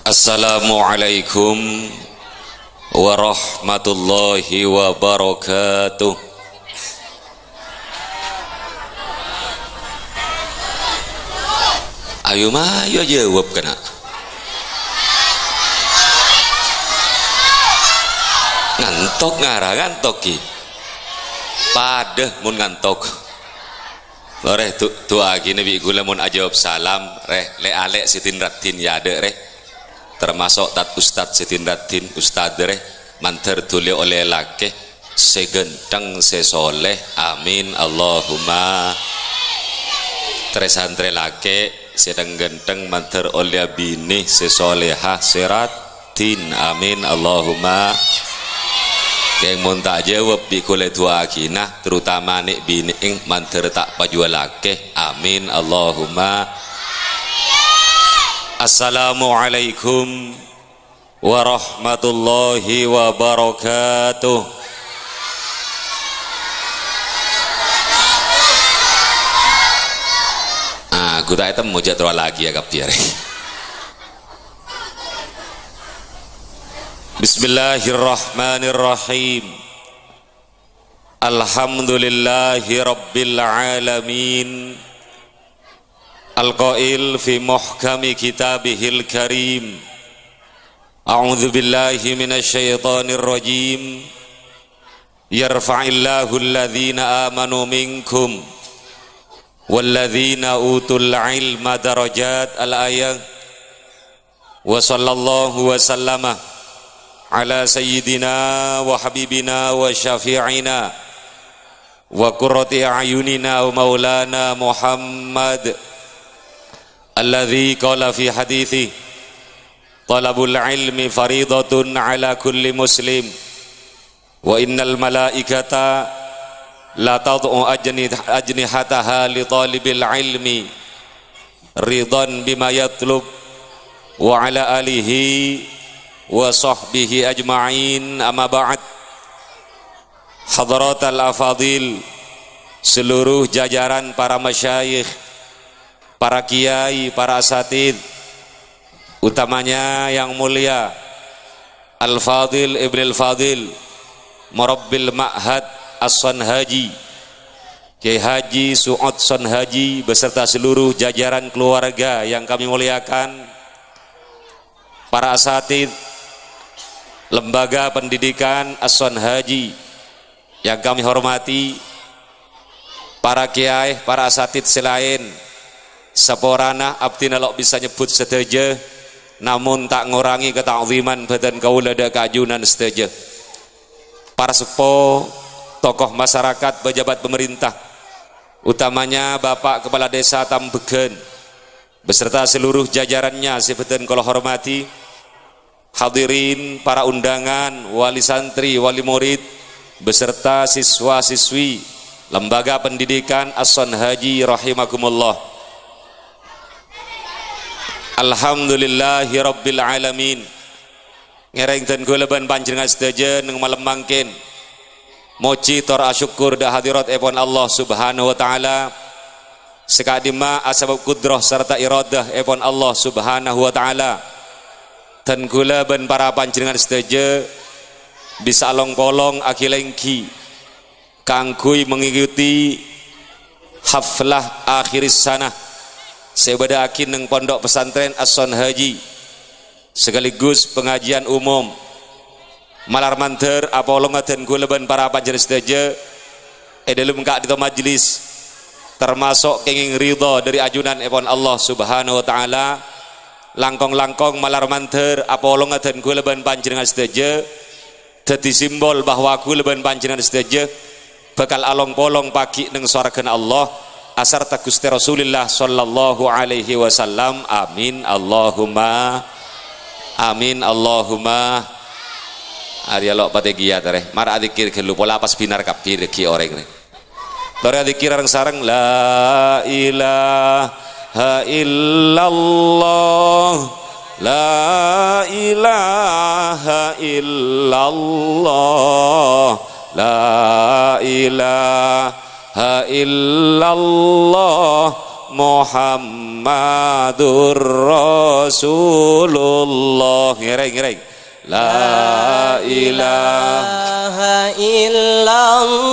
Assalamualaikum warahmatullahi wabarakatuh. Ayo mah, ayo jawab kena. Ngantok ngara ngantok ki. Padeh mun ngantok. Loreh tu agi nabi gula mun ajawab salam reh le alek sitin ratin ya de reh. Termasuk tat ustad sitin ratin ustad reh manter tuli oleh lake segenteng sesoleh amin Allahumma. Tresantre lake sedang genteng manter oleh bini sesolehah seratin amin Allahumma. Keng mun tak jawab bi kule tua akinah terutama nek bini ing manter tak pajual lake amin Allahumma. Assalamualaikum warahmatullahi wabarakatuh. Aku tak itu mau jadwal lagi ya kapir. Bismillahirrahmanirrahim. Alhamdulillahi rabbil alamin. Al-qail fi muhkami kitabihil karim. A'udzu billahi minasy syaithanir rajim. Yarfa'illahu alladhina amanu minkum walladzina utul ilma darajat al-ayat. Wa sallallahu wa sallama ala sayyidina wa habibina wa syafi'ina wa qurrati a'yunina wa maulana Muhammad alladzi qala fi hadithi talabul ilmi faridatun ala kulli muslim wa innal malaikata la tad'u ajnihataha li talibil ilmi ridan bima yatlub wa ala alihi wa sahbihi ajma'in amma ba'd. Hadratal afadil, seluruh jajaran para masyayikh, para kiai, para asatid, utamanya yang mulia Al-Fadil Ibn Al-Fadil Murabbil Ma'had As-Sanhaji Kiai Haji Su'ud Sanhaji beserta seluruh jajaran keluarga yang kami muliakan, para asatid lembaga pendidikan As-Sanhaji yang kami hormati, para kiai, para asatid selain saporana abdina lok bisa nyebut seteja namun tak ngurangi ketakziman badan kaula da kajunan seteja. Para sepo, tokoh masyarakat, pejabat pemerintah, utamanya Bapak Kepala Desa Tambegen beserta seluruh jajarannya sebetan kalau hormati. Hadirin para undangan, wali santri, wali murid beserta siswa-siswi lembaga pendidikan As-Sanhaji rahimakumullah. Alhamdulillahi rabbil alamin. Ngerengten kula ban panjenengan sedaya nang malam mangkin moci tor asyukur dah hadirat epon Allah subhanahu wa ta'ala sekadima asbab kudrah serta iradah epon Allah subhanahu wa ta'ala. Dan kula ban para panjenengan sedaya bisa long-polong akilengki kangkui mengikuti haflah akhiris sanah sebada akin neng pondok pesantren As-Sanhaji sekaligus pengajian umum malar manter apolong dan kula ban para panjenengan sedaya dalam kak di majlis termasuk kenging ridha dari ajunan epon Allah subhanahu wa ta'ala. Langkong-langkong malar manter apolong dan kula ban panjenengan sedaya dadi simbol bahwa kula ban panjenengan sedaya bakal along-polong pagi neng swargan Allah asar Gusti Rasulullah sallallahu alaihi wasallam. Amin Allahumma amin Allahumma. Ari lo pate giat reh mar adzikir gelu pola pas binar kabir ki oreng reh tore adzikir areng sareng la ilaha illallah la ilaha illallah la ilaha illallah Muhammadur Rasulullah. Ngereng la ilaha illallah,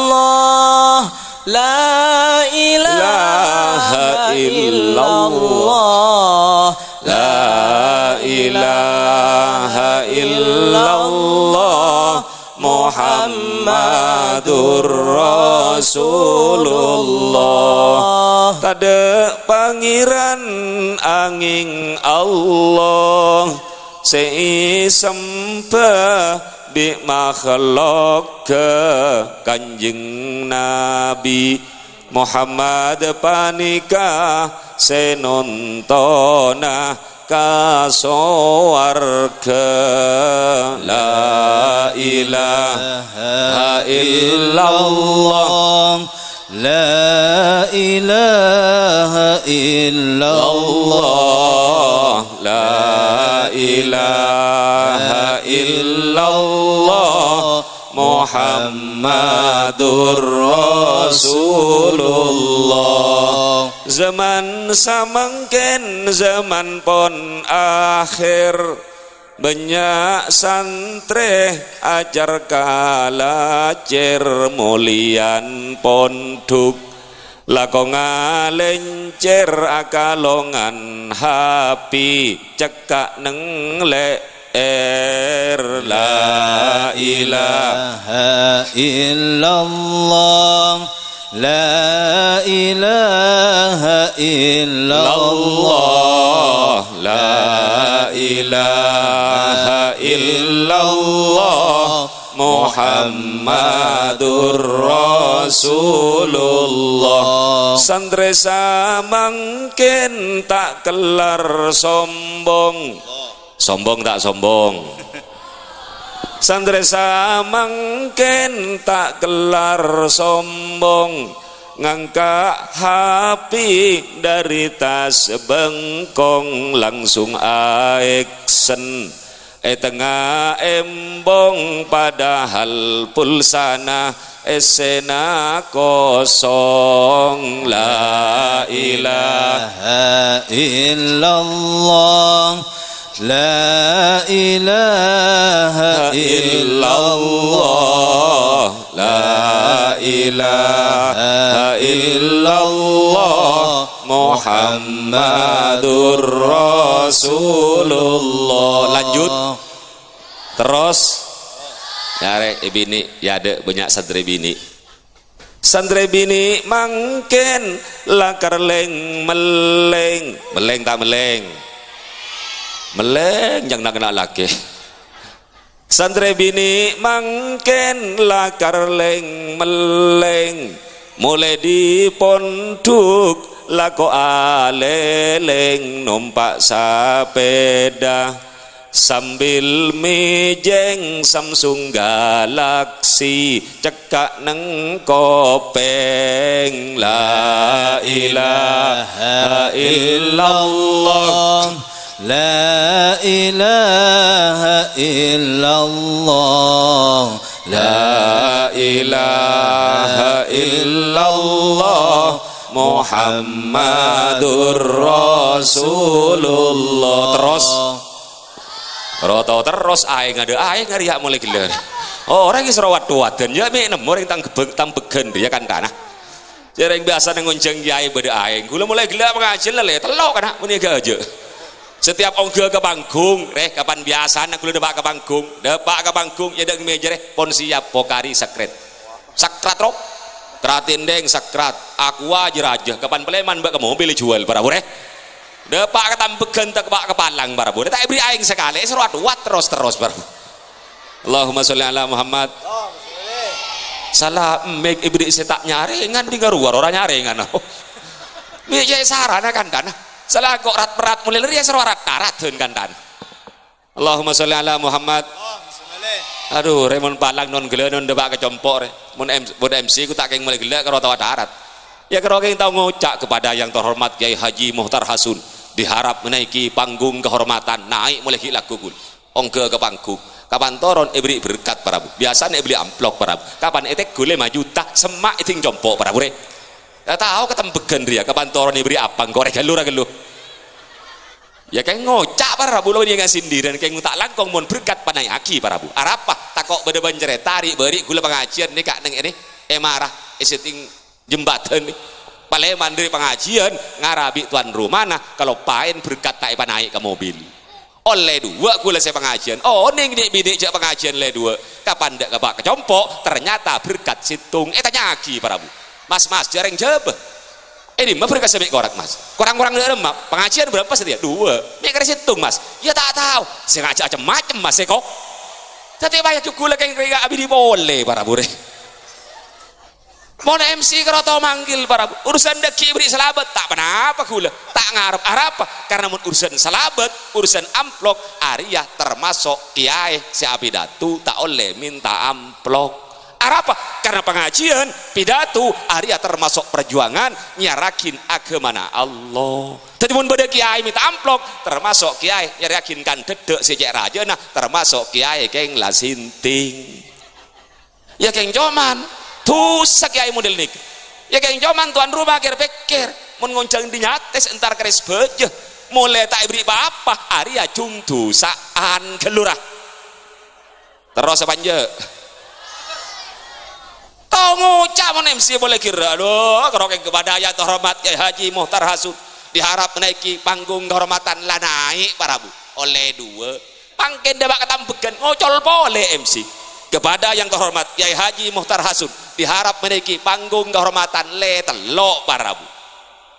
la ilaha illallah, la ilaha illallah, Muhammadur Rasulullah. Tade pangeran angin Allah sembah bi makhluk ke Kanjeng Nabi Muhammad panika senontona kasowarga. La ilaha illallah, la ilaha illallah, la ilaha illallah, Muhammadur Rasulullah. Zaman samangken zaman pon akhir, banyak santri ajar kalacer mulian ponduk lako ngalencer akalongan hapi cekak neng la ilaha illallah, la ilaha illallah, la ilaha illallah, Muhammadur Rasulullah. Santri samangken tak kelar sombong, sombong tak sombong. Santri samangken tak kelar sombong, ngangkat hapi dari tas bengkong langsung aeksen tengah embong padahal pulsana esena kosong. La ilaha illallah, la ilaha illallah, la ilaha illallah, Muhammadur Rasulullah. Lanjut terus ya bini ya ada banyak santri bini. Santri bini mangken lakar leng meleng, meleng tak meleng, meleng yang nak kena laki. Santri bini mangken lakar leng meleng, mulai di ponduk lako aleleng numpak sepeda sambil mijeng Samsung Galaxy cekak neng kopeng. La ilaha illallah, la ilaha illallah, la ilaha illallah, Muhammadur Rasulullah. Terus roto terus aing ada aing ngariak mulai gila. Oh orang yang serawat wadan ya mek nemu orang tambegen dia kan tanah. Jadi biasa ngonjeng kiai beda aing. Gula mulai gila mengaji lele telok kan punya aja. Setiap ongga ke panggung, kapan biasa nak gula depak ke panggung, ya dak meja pon siap pokari sakret. Sakrat rok. Keratindeng sakrat. Aku aja raja kapan peleman mbak ke mobil jual para boleh. Depak ketambegan tak kebak kepalang para boleh. Tak beri aing sekali seruat wat terus para. Allahumma sholli ala Muhammad. Salah mek ibri setak nyaringan di garuar orang nyaringan. Biaya sarana kan tanah. Salah kok rat-perat mulai lari ya seruat karat kan tan. Allahumma sholli ala Muhammad. Aduh remon palang non gila non debak kecompok mun MC ku tak keng mulai gila karo tawa darat. Ya karo keng tau ngucak kepada yang terhormat Kiai Haji Muhtar Hasun diharap menaiki panggung kehormatan naik mulai gila kugul ongke ke panggung kapan toron beri berkat para bu biasanya beli amplop para bu kapan etek gule maju tak semak iting jompok para bu Ya tahu ketembegan dia kapantoran diberi apa goreng galuh galuh. Ya kayak ngocak para bu lo dia nggak sindiran kayak ngutak langkong mon berkat panai aki para bu. Arapa takok beda banjere tarik beri gula pengajian nih kak neng ini marah setting jembatan nih. Paleman dari pengajian ngarabi tuan rumah nah kalau pain berkat tak naik ke mobil. Oleh dua gula saya pengajian. Oh neng nih bidik jak pengajian le dua. Kapan dak kebak kecompok ternyata berkat situng. Tanya aki para bu. Mas jarang jawab. Ini mah berkat sebik korak mas. Kurang-kurang dari emak. Pengajian berapa setia? 2. Mikir situng mas. Ya tak tahu. Sengaja macam-macam mas kok. Tapi banyak juga yang kira abi diboleh para bu. Mau MC keroto manggil para bu. Urusan deki beri selabat tak kenapa gula. Tak ngarep apa? Karena mun urusan selabat, urusan amplok, Arya termasuk kiai si abidatu tak oleh minta amplok. Apa? Karena pengajian, pidato, Arya termasuk perjuangan nyarakin agamana Allah. Tadi mun beda kiai minta amplok, termasuk kiai nyarakin kan dedek sejak raja, nah termasuk kiai keng lasinting. Ya keng joman, tuh kiai model nik. Ya keng joman tuan rumah kira pikir, mun ngoncang dinyates entar keris beje, mulai tak beri apa, Arya cung saan gelurah. Terus panjang. Tau ngucap mon MC boleh kira aduh kerokeng kebadaya terhormat Kiai Haji Muhtar Hasud diharap menaiki panggung kehormatan lah naik para bu oleh 2 pangken debak ketambegan ngocol boleh MC kepada yang terhormat Kiai Haji Muhtar Hasud diharap menaiki panggung kehormatan le telok para bu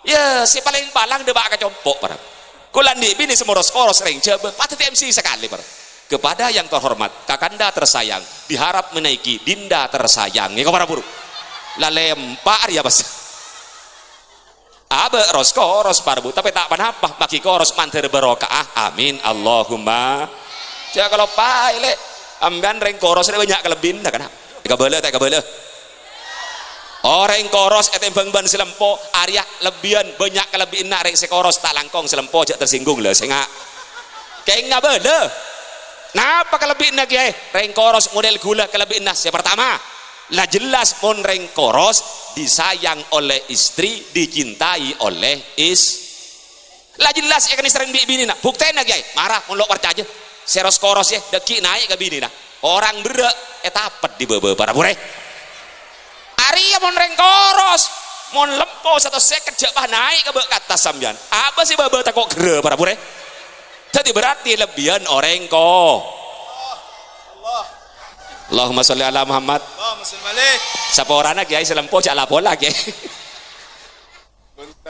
ya si paling palang debak kecompok para bu kulan di bini semoros-koros sering coba patut MC sekali para kepada yang terhormat kakanda tersayang diharap menaiki dinda tersayang ya para buruk lah lempar ya bos abe koros para bu tapi tak apa bagi koros mantir barokah amin Allahumma ya kalau paile ambian reng koros ada banyak kelebihan dah kenapa tak kabele orang koros etembang ban selempo Arya lebihan banyak kelebihan nak reng sekoros tak langkong selempo jak tersinggung lah saya kayak nggak bela. Napa kelebihan lagi rengkoros model gula kelebihan yang pertama lah jelas mon rengkoros disayang oleh istri dicintai oleh lah jelas ya kan sering bini nak buktiin lagi marah mon lo percaya seros koros ya deki naik ke bini nak orang berak etapet di bebe para pure Arya mon rengkoros mon lempo satu seket jabah naik ke atas sambian apa sih bebe tak kok gere para pure jadi berarti lebihan orang ko. Allahumma sholli ala Muhammad. Allahumma sholli alaih. Siapa orangnya kiai selempo jak lapola kiai.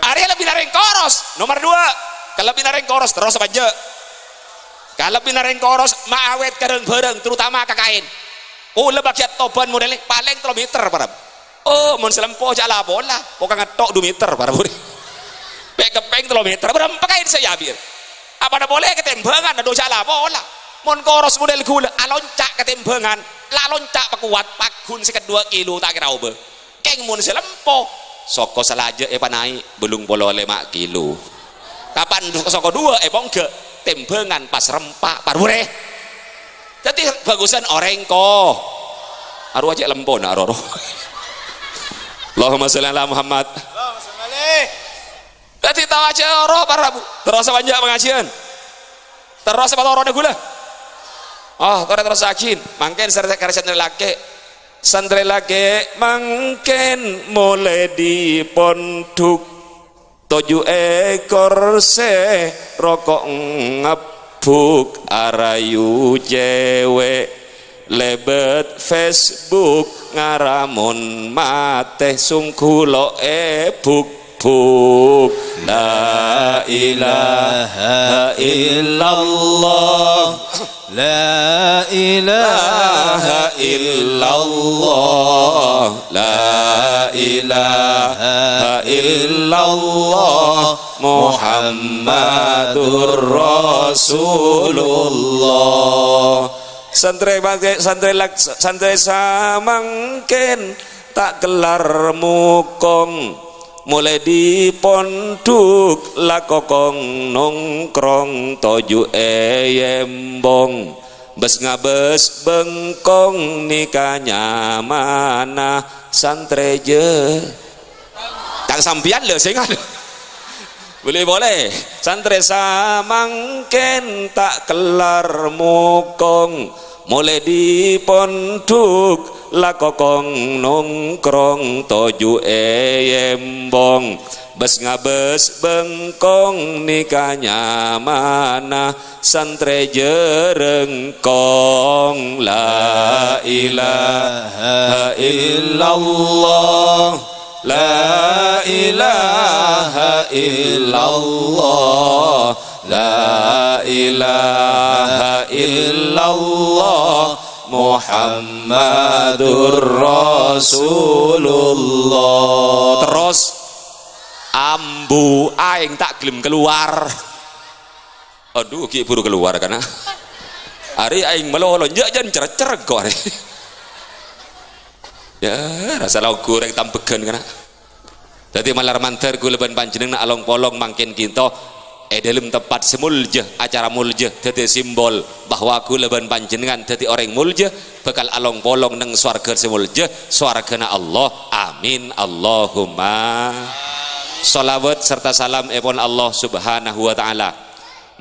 Arya lebih nareng koros. Nomor 2 kelebihan nareng koros terus aja. Kelebihan nareng koros maawet bareng-bareng terutama kakain. Bagian toban modelnya paling 3 meter para. Oh mun selempo jak lapola pokoknya ngetok 2 meter para. Pek-pek 3 meter berapa kain saya bir. Apa ada boleh ketembangan ada dosa lah bola mon koros model gula aloncak ketembangan lah loncak pakuat pakun sekitar 2 kilo tak kira obe keng mon selempo soko selaja panai belum boleh 5 kilo kapan soko 2 bongke tembangan pas rempak parure jadi bagusan orang ko aru aja lempo nak roro Allahumma sholli ala Muhammad Allahumma sholli alaih. Jadi tahu aja roh para bu terus banyak pengajian terus apa orang gula oh terus akin mangken santri laki mangken mulai di ponduk 7 ekor se rokok ngebuk arayu cewek lebet Facebook ngaramun mate sungkulo buk la ilaha illallah La ilaha illallah la ilaha illallah Muhammadur Rasulullah santri samangken tak kelar mukong mulai di ponduk lakokong nongkrong toju eyembong bes ngabes bengkong nikahnya mana santri je Kang sampian lho sing boleh santri samangken tak kelar mukong mulai di pondok lakokong nongkrong toju embong bes ngabes bengkong nikahnya mana santri jerengkong la ilaha illallah la ilaha illallah la ilaha illallah Muhammadur Rasulullah. Terus ambu aing tak gelem keluar. Aduh ki buru keluar kana. Hari aing melolo njak jan cercer kok. Ya rasa lauk goreng tambegan kana. Dadi malar manter kuleban panjenengan along polong mangkin kita dalam tempat semulja acara mulja dadi simbol bahwa kuleban panjenengan dadi orang mulja bakal along polong neng swarga semulja swargana Allah. Amin Allahumma. Sholawat serta salam epon Allah subhanahu wa ta'ala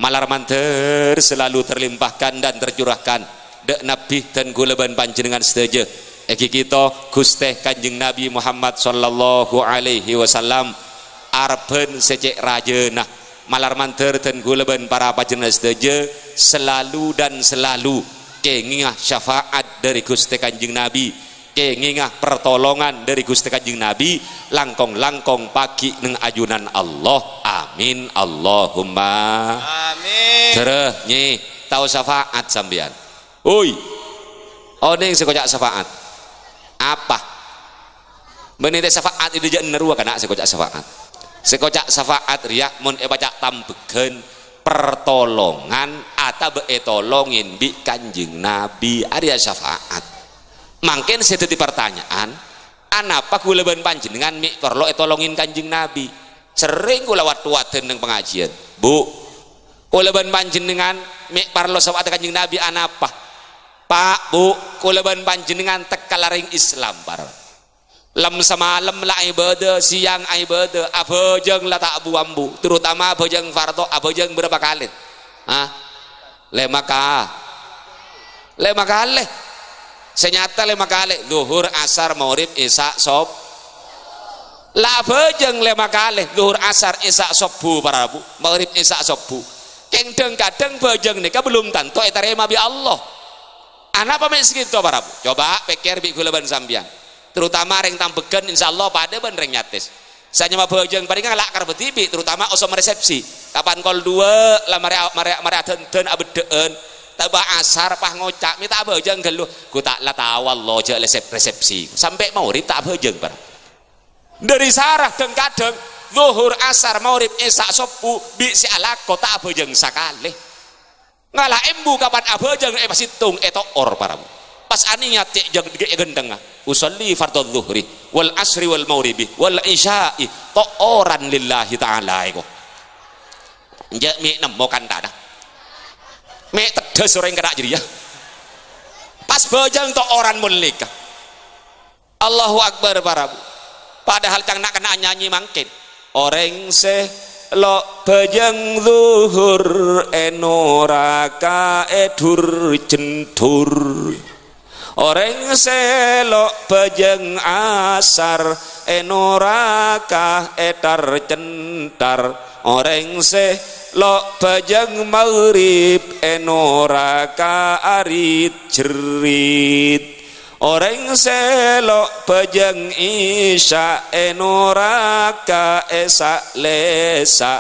malar manter selalu terlimpahkan dan tercurahkan dek nabi dan kuleban panjenengan sedaja eki kita Gusti Kanjeng Nabi Muhammad sallallahu alaihi wasallam arben secek rajana malar manter dan guleban para panjenengan sedaja selalu dan selalu kengingah syafaat dari Gusti Kanjeng Nabi, kengingah pertolongan dari Gusti Kanjeng Nabi langkong-langkong pagi neng ajunan Allah. Amin Allahumma amin. Terus nyi tahu syafaat sampean oi oning sekojak syafaat apa menite syafaat itu jangan nerua kana sekojak syafaat riak mun baca tambegen pertolongan atau tolongin bi Kanjeng Nabi Arya syafaat mungkin saya tadi pertanyaan anapa kuleban panjenengan mi korlo tolongin Kanjeng Nabi sering kula wat-waten nang pengajian bu kuleban panjenengan mi parlo syafaat Kanjeng Nabi anapa Pak Bu kuleban panjenengan tekalaring Islam para lem semalam lah ibadah siang ibadah abojeng lah tak ambu terutama abojeng fardo abojeng berapa kali lima kali senyata 5 kali zuhur asar maghrib isya sob lah abojeng 5 kali zuhur asar isya sobu para bu maghrib isya sobu kengdeng kadang bojeng nika belum tentu etarema bi Allah. Anak apa segitu para bu? Coba pikir bi kuleban sambian. Terutama ring tambegan insyaallah pada ben ring nyatis. Saya mah bojeng paling ngalak karep tibi terutama osom resepsi. Kapan kol 2 lah mari aden abedeun. Tabah asar pah ngocak minta bojeng geluh. Ku tak la tawallah je resepsi. Sampai maurib tak bojeng para. Dari sarah deng kadeng zuhur asar maurib isya subuh bi si alako tak bojeng sakali. Ngalah embu kapan abojeng pas hitung or para pas aninya cek jang gendeng usolli fardhu dhuhri wal asri wal maghribi wal isya'i oran lillahi ta'ala iku njak mi nemo kan tada mi tedes orang kena jadi ya pas bojeng oran mulika Allahu akbar para padahal cang nak kena nyanyi mangkin orang se lo bajang zuhur enoraka edur jentur orang selok bajang asar enoraka etar centar orang selok bajang maghrib enoraka arit jerit orang selok bajang isya enoraka esak lesa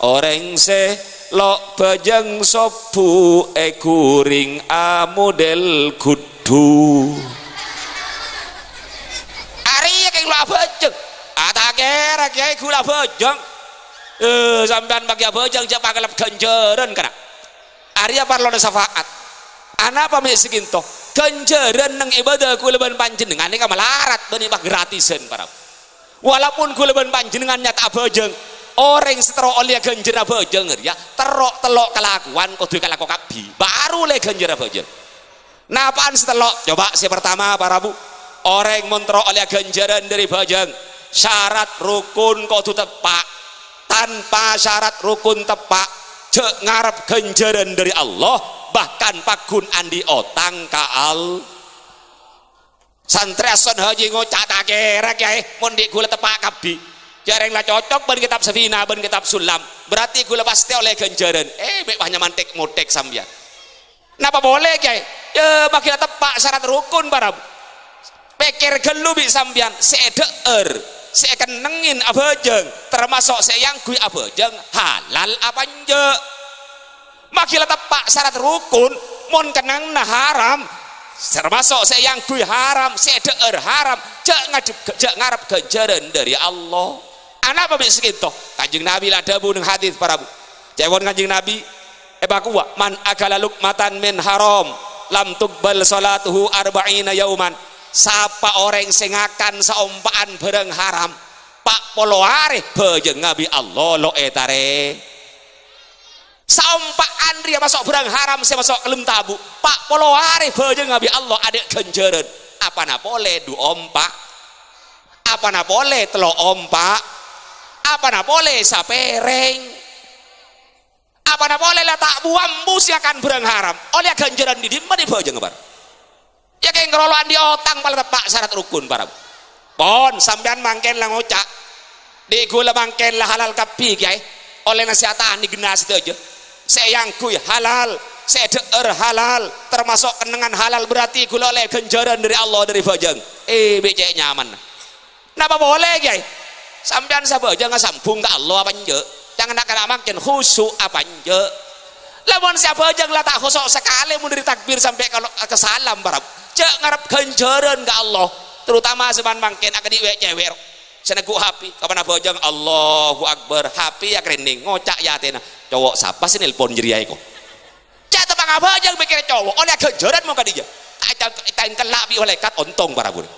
orang selok bajang sopu kuring model kudu ari kayak gula bajang tak kira kayak gula bajang sampean bagi bajang jak pakalap ganjaran kana ari parlo syafaat anak apa seginto ganjaran nang ibadah kuleban panjenengan ini melarat bani pak gratisan para walaupun kuleban panjenengan nyata bojeng orang setero oleh ganjara bojeng ya terok telok kelakuan kudu kelaku kabi baru le ganjara bojeng napaan setelok coba si pertama para bu orang montro oleh ganjaran dari bojeng syarat rukun kok tepak, tanpa syarat rukun tepak cek ngarep ganjaran dari Allah, bahkan pakun andi otang kaal santri ason haji ngocak tak kira kiai mondi gula tepak kabi jarang lah cocok ben kitab Safina ben kitab Sulam, berarti gula pasti oleh ganjaran. Banyak mantek motek sambian. Napa boleh kiai? Ya makin tepak syarat rukun barab. Pikir gelu bi sambian seeder, sekenengin abajeng, termasuk seyang kui abajeng halal apa nje. Makin tepak syarat rukun, mon kenang nah haram. Termasuk saya yang kui haram, seeder haram, cek ngarep ganjaran dari Allah. Anak apa miskin toh? Kanjeng Nabi lah dabu dengan hadis para bu. Cewon kanjeng Nabi, kuwa man akala lukmatan min haram, lam tuqbal salatuhu arba'ina yauman. Sapa orang sengakan saumpaan bareng haram, pak poloare bejeng Nabi Allah lo etare. Saumpaan dia masuk berang haram, saya masuk kelem tabu pak polo hari bajeng Nabi Allah ada ganjaran. Apa na boleh du ompak, apa na boleh telo ompak, apa na boleh sapereng, apa na boleh lah tak buam bus akan berang haram oleh ganjaran di dimana di bajeng bar ya kayak ngeroloan di otang pala tepak syarat rukun para pon sampean mangken lah ngocak di gula mangken lah halal kapi kiai oleh nasihatan di genas itu aja. Saya yang kui halal, saya deer halal, termasuk kenangan halal berarti gula oleh ganjaran dari Allah dari bajang. Becek nyaman. Napa boleh guys? Sampean sabar jangan sambung ke Allah apa nje. Jangan nak makin khusyuk apa nje. Lamun siapa bajang lah tak khusyuk sekali mun dari takbir sampai kalau ke salam barab. Cek ngarep ganjaran ke Allah. Terutama zaman makin akan diwek cewek. Sana gua happy kapan apa bajang Allahu Akbar happy ya kerening ngocak ya tena. Cowok siapa sih nelpon jeriai kok jatuh bang apa aja mikir cowok oleh kejaran mau kadija tak kelak bi oleh kat ontong para bun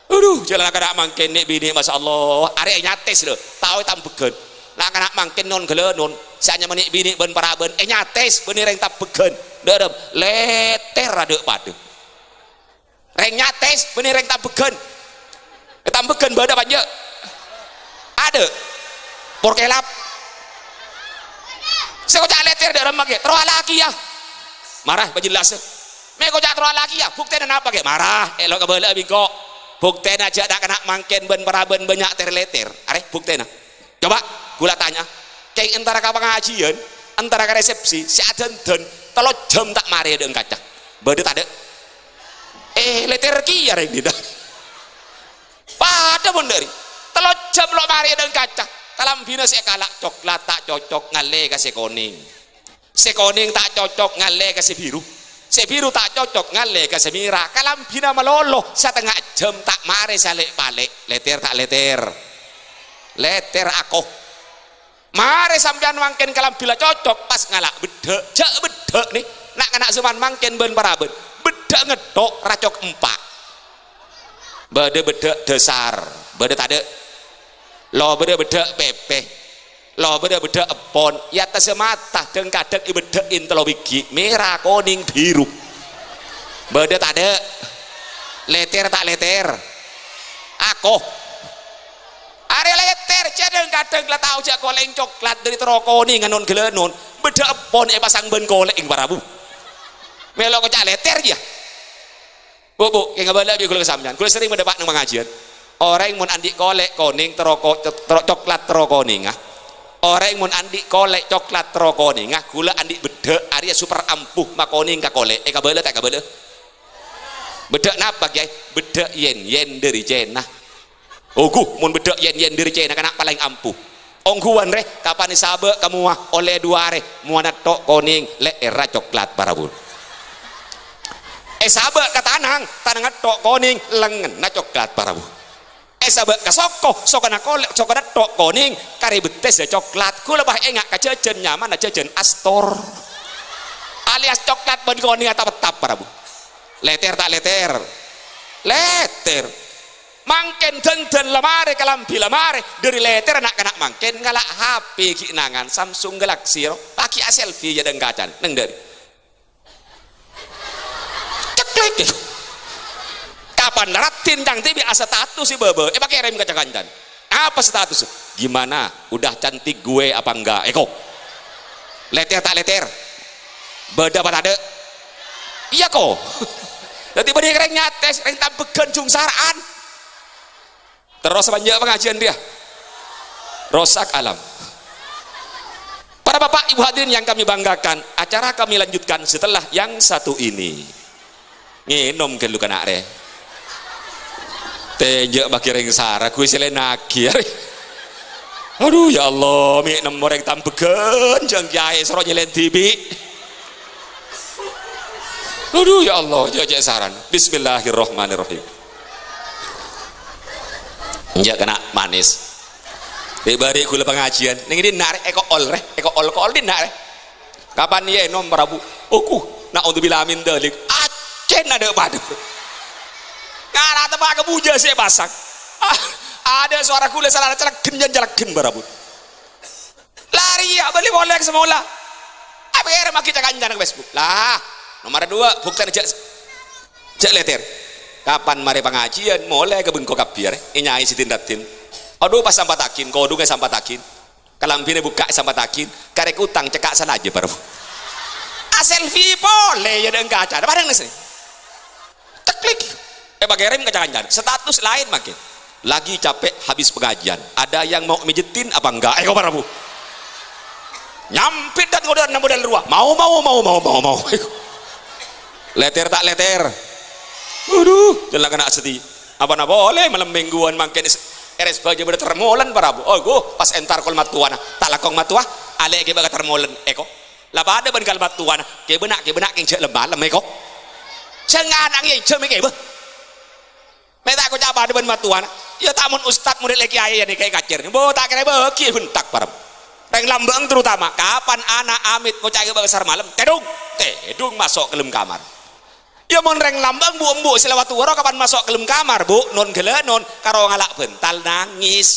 aduh jalan kada mangken nek bini Masya Allah arek nyates lho tahu tambegen lah kana mangken non gelenon sanya menik bini ben para ben nyates bener yang tambegen derem leter rada pade reng nyates bener yang tambegen tambegen bada banyak ada porkelap saya kocak leter dalam mage terus lagi ya marah berjelas me kocak terus lagi ya bukti apa ke marah elok kabela bingko bukti aja tak kena mangken ben paraben banyak terleter are bukti coba gula tanya kayak antara ka pengajian antara ka resepsi si aden den telo jam tak mari ada kaca bade tak ada leter ki ya rek dah pada pun dari telo jam lo mari ada kaca kalam bina saya kalak coklat tak cocok ngale kasih koning sekoning tak cocok ngale kasih biru sebiru tak cocok ngale kasih merah kalam bina meloloh setengah jam tak mare salik balik leter tak leter aku mare sampean mangken kalam bila cocok pas ngalak bedek jak bedek nih nak kena zaman mangken ben paraben bedek ngedok racok empat bade bedek dasar bade tade lo beda pepe lo beda epon ya atas mata dan kadang beda intelo biji merah kuning biru beda tak ada leter tak leter aku are leter kadang lah tahu jak koleng coklat dari teroko nih nganon gelenon beda epon pasang ben koleng para bu melo kocak leter ya bu kayak nggak balik gue kesampean gue sering mendapat nang pengajian orang mun andik kolek koning coklat terokoning orang mun andik kolek coklat terokoning gula andik bedek area super ampuh makoning ka kolek kabele tak kabele bedek napa guys bedek yen dari Cina mun bedek yen dari Cina kana paling ampuh ongguan reh kapan sabe kamu oleh dua reh muana tok koning le era coklat parabun sabe katanang tanang tok koning lengan na coklat parabun sahabat kasoko sokana kolek sokana tok koning kari betes ya coklat ku lebah engak kajejen nyaman jajan astor alias coklat ben koning atap tetap para bu leter tak leter mangken den lemare kalambi lemare dari leter anak mangken ngalak HP kinangan Samsung Galaxy pakai selfie ya deng kacan neng dari ceklek kapan ratin jang tibi asa status si bebe pakai rem kaca kancan apa status gimana udah cantik gue apa enggak eko leter tak leter beda apa ada iya kok jadi beri reng nyates reng tampekan jungsaraan terus banyak pengajian dia rosak alam. Para bapak ibu hadirin yang kami banggakan, acara kami lanjutkan setelah yang satu ini nginom ke lu kena re tejek baki reng sara kui selain nakir aduh ya Allah mi nomor yang tampeken jang kiai soro nyelen tibi aduh ya Allah jajak saran bismillahirrahmanirrahim njak kena manis dibari kula pengajian ning ini nak eko ol di nak kapan ye nom Prabu oku nak untuk bilamin dalik acen ada padu ngara tebak kebuja sih basak ada suara kula salah celak gen Prabu lari ya beli boleh semula apa maki cak kancan ke Facebook lah nomor 2 bukti jak leter kapan mari pengajian mulai ke bengkok kabir nyai sitindatin aduh pas sampai takin kau duga sampai takin kalampine buka sampai takin karek utang cekak sana aja baru selfie boleh ya dengan kaca ada pada nasi teklik pakai rem kaca-kaca status lain makin lagi capek habis pengajian ada yang mau mijetin apa enggak kau parabu nyampit dan kau dan model ruah mau leter tak leter aduh jalan kena sedih apa na boleh malam mingguan makin eres baja ber termolan parabu oh go pas entar kol matuana tak lakong matua ale ke baga termolan eko la pada ban kal matuana ke benak king cek lembah lem eko cengan ang ye ceme ke be meta ko jaba de ban matuana ya tamun ustad murid leki aya ni kayak kacir bo tak kira beki bentak parabu reng lambang terutama kapan anak amit ngocak ke besar malam tedung masuk ke dalam kamar ya mon reng lambang bu embu selawat waro kapan masuk ke dalam kamar bu non gele non karo ngalak bental nangis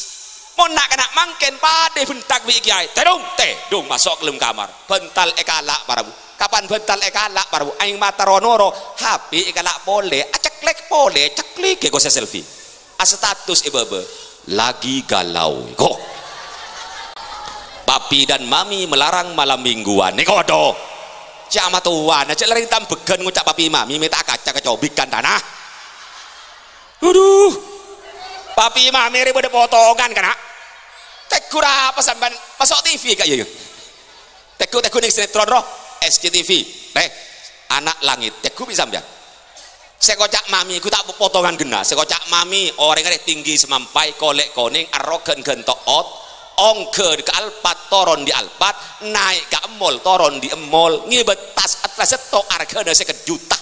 mon nak kena mangken pade bentak bi kiai tedung masuk ke dalam kamar bental ekalak para bu kapan bental ekalak para bu aing mata ronoro HP ekalak boleh aceklek boleh ceklik ke gose selfie status ibebe lagi galau kok papi dan mami melarang malam mingguan nih kodo cak tuan cak lari tambegen ngucap papi mami minta kaca kecobikan tanah aduh papi mami ribet potongan kena tekur apa sampai masuk TV kayak gitu tekur nih sinetron roh SCTV anak langit tekur bisa sampai saya kocak mami ku tak potongan gena saya kocak mami orang yang tinggi semampai kolek koning arogan gentok ot ongker ke Alpat toron di Alpat naik ke emol toron di emol ngibet tas atlas setok harga ada sekejuta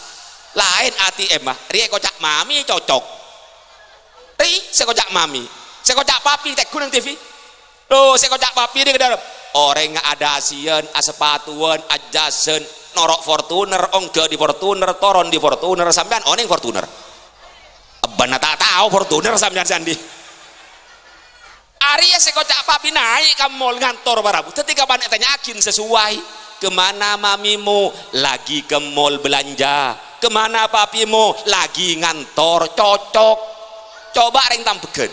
lain ATM mah ria kocak mami cocok saya kocak mami saya kocak papi tek kunang TV loh saya kocak papi di dalam orang nggak ada asian asepatuan ajasen norok Fortuner ongke di Fortuner toron di Fortuner sampean oning Fortuner abana tak tahu Fortuner sampean sandi Arya sekocak papi naik ke mall ngantor barabu ketika panik tanyakin sesuai kemana mamimu lagi ke mall belanja kemana papimu lagi ngantor cocok coba ring tambegen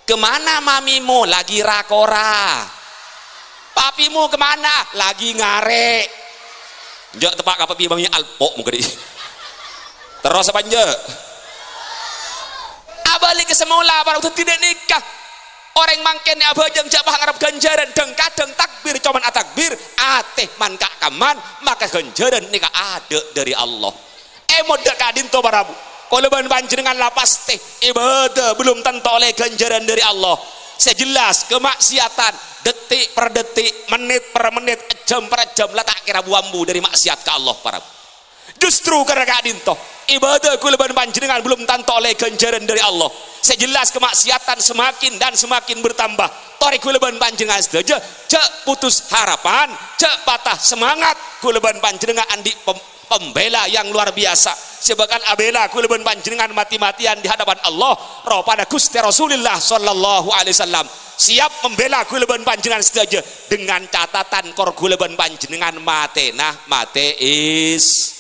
kemana mamimu lagi rakora papimu kemana lagi ngarek jok tepak apa papi mami alpok muka di terus apa je abalik ke semula baru tidak nikah orang mangken abajang jabah ngarap ganjaran deng kadeng takbir cuman atakbir ateh man kak kaman maka ganjaran nikah ada dari Allah modal kadin to barabu kalau ban panjenengan lapas teh ibadah belum tentu oleh ganjaran dari Allah sejelas kemaksiatan detik per detik menit per menit jam per jam lah tak kira buambu dari maksiat ke Allah barabu justru karena kadin to ibadah kuleban panjenengan belum tentu oleh ganjaran dari Allah sejelas kemaksiatan semakin dan semakin bertambah tori kuleban panjenengan saja cek putus harapan cek patah semangat kuleban panjenengan andi pembela yang luar biasa sebagai abela kuleban panjenengan mati-matian di hadapan Allah roh pada Gusti Rasulullah sallallahu alaihi wasallam siap membela kuleban panjenengan saja dengan catatan kor kuleban panjenengan mate nah mateis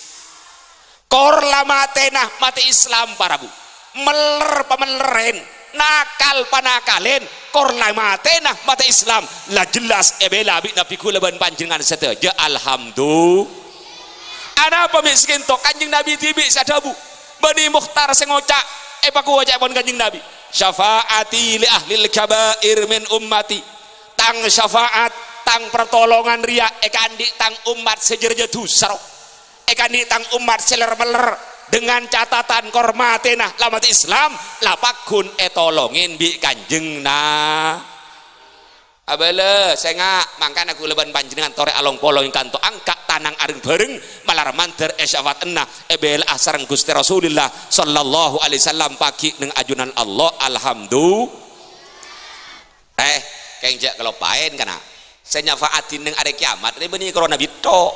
korla matena mati Islam para bu meler pameleren nakal panakalen korla matena mati Islam lah jelas ebela bi nabi kula ban panjenengan seteja alhamdulillah ana pemiskin to kanjeng nabi tibi sadabu bani mukhtar sengoca paku wajah pon kanjeng nabi syafaati li ahlil kabair min ummati tang syafaat tang pertolongan ria ekandi tang umat sejerje dusaro ekandi tang umat seler-meler dengan catatan kormatena lamat Islam lapakun etolongin bi kanjeng na abele senga mangkana kula ban panjenengan tore along polong kanto angka tanang areng bareng malar manter esyafat enna ebel asareng Gusti Rasulullah sallallahu alaihi wasallam pagi neng ajunan Allah alhamdulillah kenjak kalau paen kana saya nyafaatin neng ada kiamat ini benih corona bito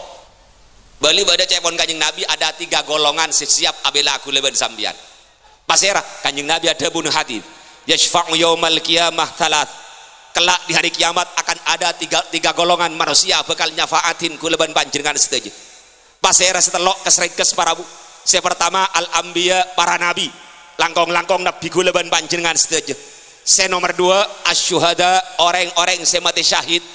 bali pada cepon kanjeng nabi ada 3 golongan siap abela aku leban sambian pasera kanjeng nabi ada bunuh hadis yashfa'u yaumal qiyamah thalath kelak di hari kiamat akan ada tiga golongan manusia bakal nyafaatin kuleban panjenengan setuju pasera setelok kesrekes para bu saya pertama al anbiya para nabi langkong nabi kuleban panjenengan setuju saya nomor 2 asyuhada orang-orang saya mati syahid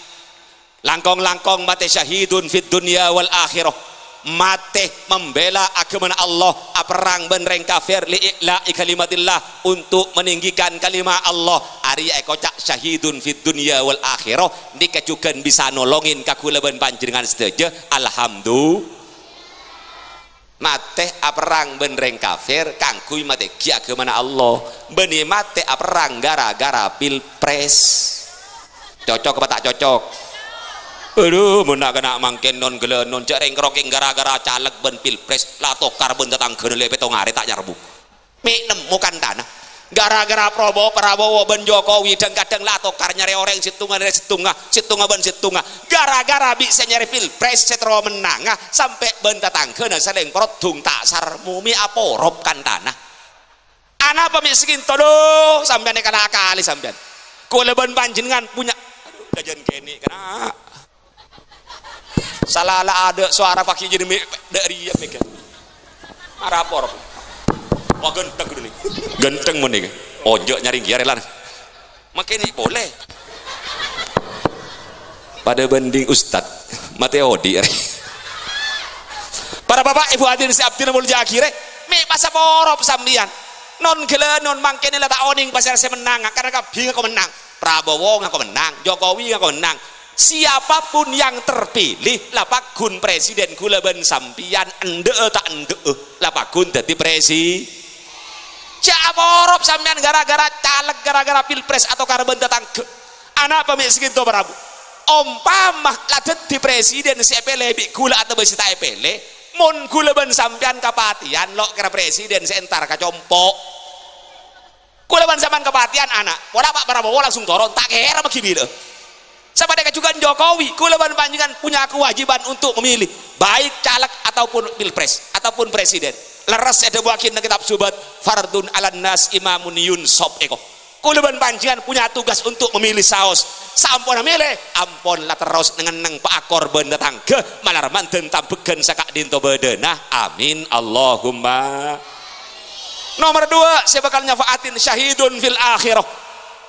langkong mati syahidun fid dunya wal akhirah mati membela agama Allah perang benreng kafir li'i'la'i kalimatillah untuk meninggikan kalimat Allah ari ekocak syahidun fid dunya wal akhirah dikecukan bisa nolongin kakulaban panjenengan setuju alhamdulillah mati perang benreng kafir kangkuy mati ki agama Allah beni mati perang gara-gara pilpres cocok apa tak cocok aduh menak kena mangken non gele non cereng kroking gara-gara caleg ben pilpres la tokar ben datang geule petong are tak nyarbu mi nemu kan tanah gara-gara Prabowo ben Jokowi dan kadang la tokar nyari orang situnga ben situnga gara-gara bisa nyari pilpres setro menang sampai ben datang geuna saleng produng tak sarmu mi aporop kan tanah ana pemiskin todo sampean kana akali sampean kula ben panjenengan punya aduh dajan kene kana salah ada suara pakai jadi dari ya mereka marapor wah genteng dulu nih genteng mau nih ojo nyari giarelan makin boleh pada banding Ustad Mateodi para bapak ibu hadirin si abdina mulja akhirnya mi masa porop sambian non gila non mangkene lah tak oning pasal saya menang karena kabing aku menang Prabowo ngaku menang Jokowi ngaku menang siapapun yang terpilih lapagun presiden kula ben sampian ende tak ende lapagun dadi presi siaporop sampean gara-gara caleg gara-gara pilpres atau karben datang ke anak pemiskin to Prabu umpama ladet di presiden si epele bi kula atau besi tak epele mun kula ben sampean kapatian lo kira presiden sentar kacompok kula ben sampean kapatian anak wala Pak Prabowo langsung turun tak kira bagi bila sama dengan juga Jokowi kulaban panjenengan punya kewajiban untuk memilih baik caleg ataupun pilpres ataupun presiden leres ada buakin kitab subat fardun alan nas imamun yunsop eko kulaban panjenengan punya tugas untuk memilih saos sampun milih ampun lah terus dengan neng pak akor benda tangga malar manten tampeken sakak dinto bedena amin Allahumma nomor 2 saya bakal nyafaatin syahidun fil akhirah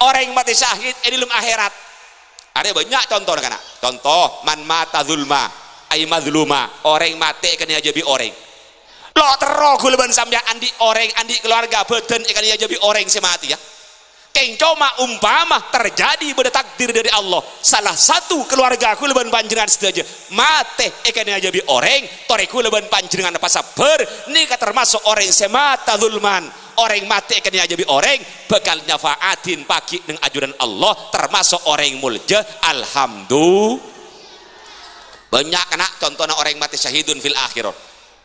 orang yang mati syahid di dalam akhirat ada banyak contoh kan contoh man mata zulma ay mazluma orang mati ikan jadi orang lo terok gulban sampai andi orang andi keluarga beten ikan jadi orang semati ya keng cuma umpama terjadi pada takdir dari Allah salah satu keluarga gulban panjenengan setuju mati ikan jadi orang tori gulban panjenengan apa sabar nika termasuk orang semata zulman orang mati ikan jadi orang bakal nyafaatin pagi dengan ajudan Allah termasuk orang mulja alhamdulillah banyak anak contohnya orang mati syahidun fil akhirah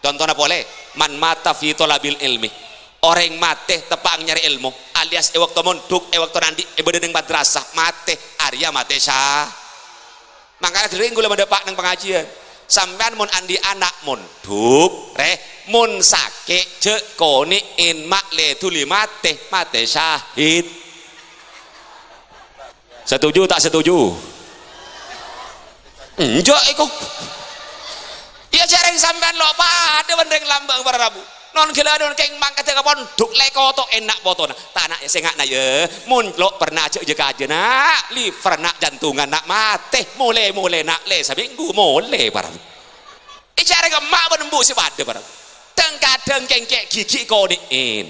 contohnya boleh man mata fi tolabil ilmi orang mati tepang nyari ilmu alias waktu monduk waktu nanti ibadah dengan madrasah mati Arya mati syah makanya sering gue mendapat neng pengajian sampean mun andi anak monduk mun sake cek koni in mak le tuli mate syahid setuju tak setuju enjak iku ya jarang sampean lo pada bendeng lambang para rabu non gila non keng mangkat ke pondok leko to enak potona tak nak sengak na ye mun lo pernah aja aja nak liver nak jantungan nak mate mulai nak le seminggu mulai para icara ke mak benembu si pada para kadang keng kek gigi koniin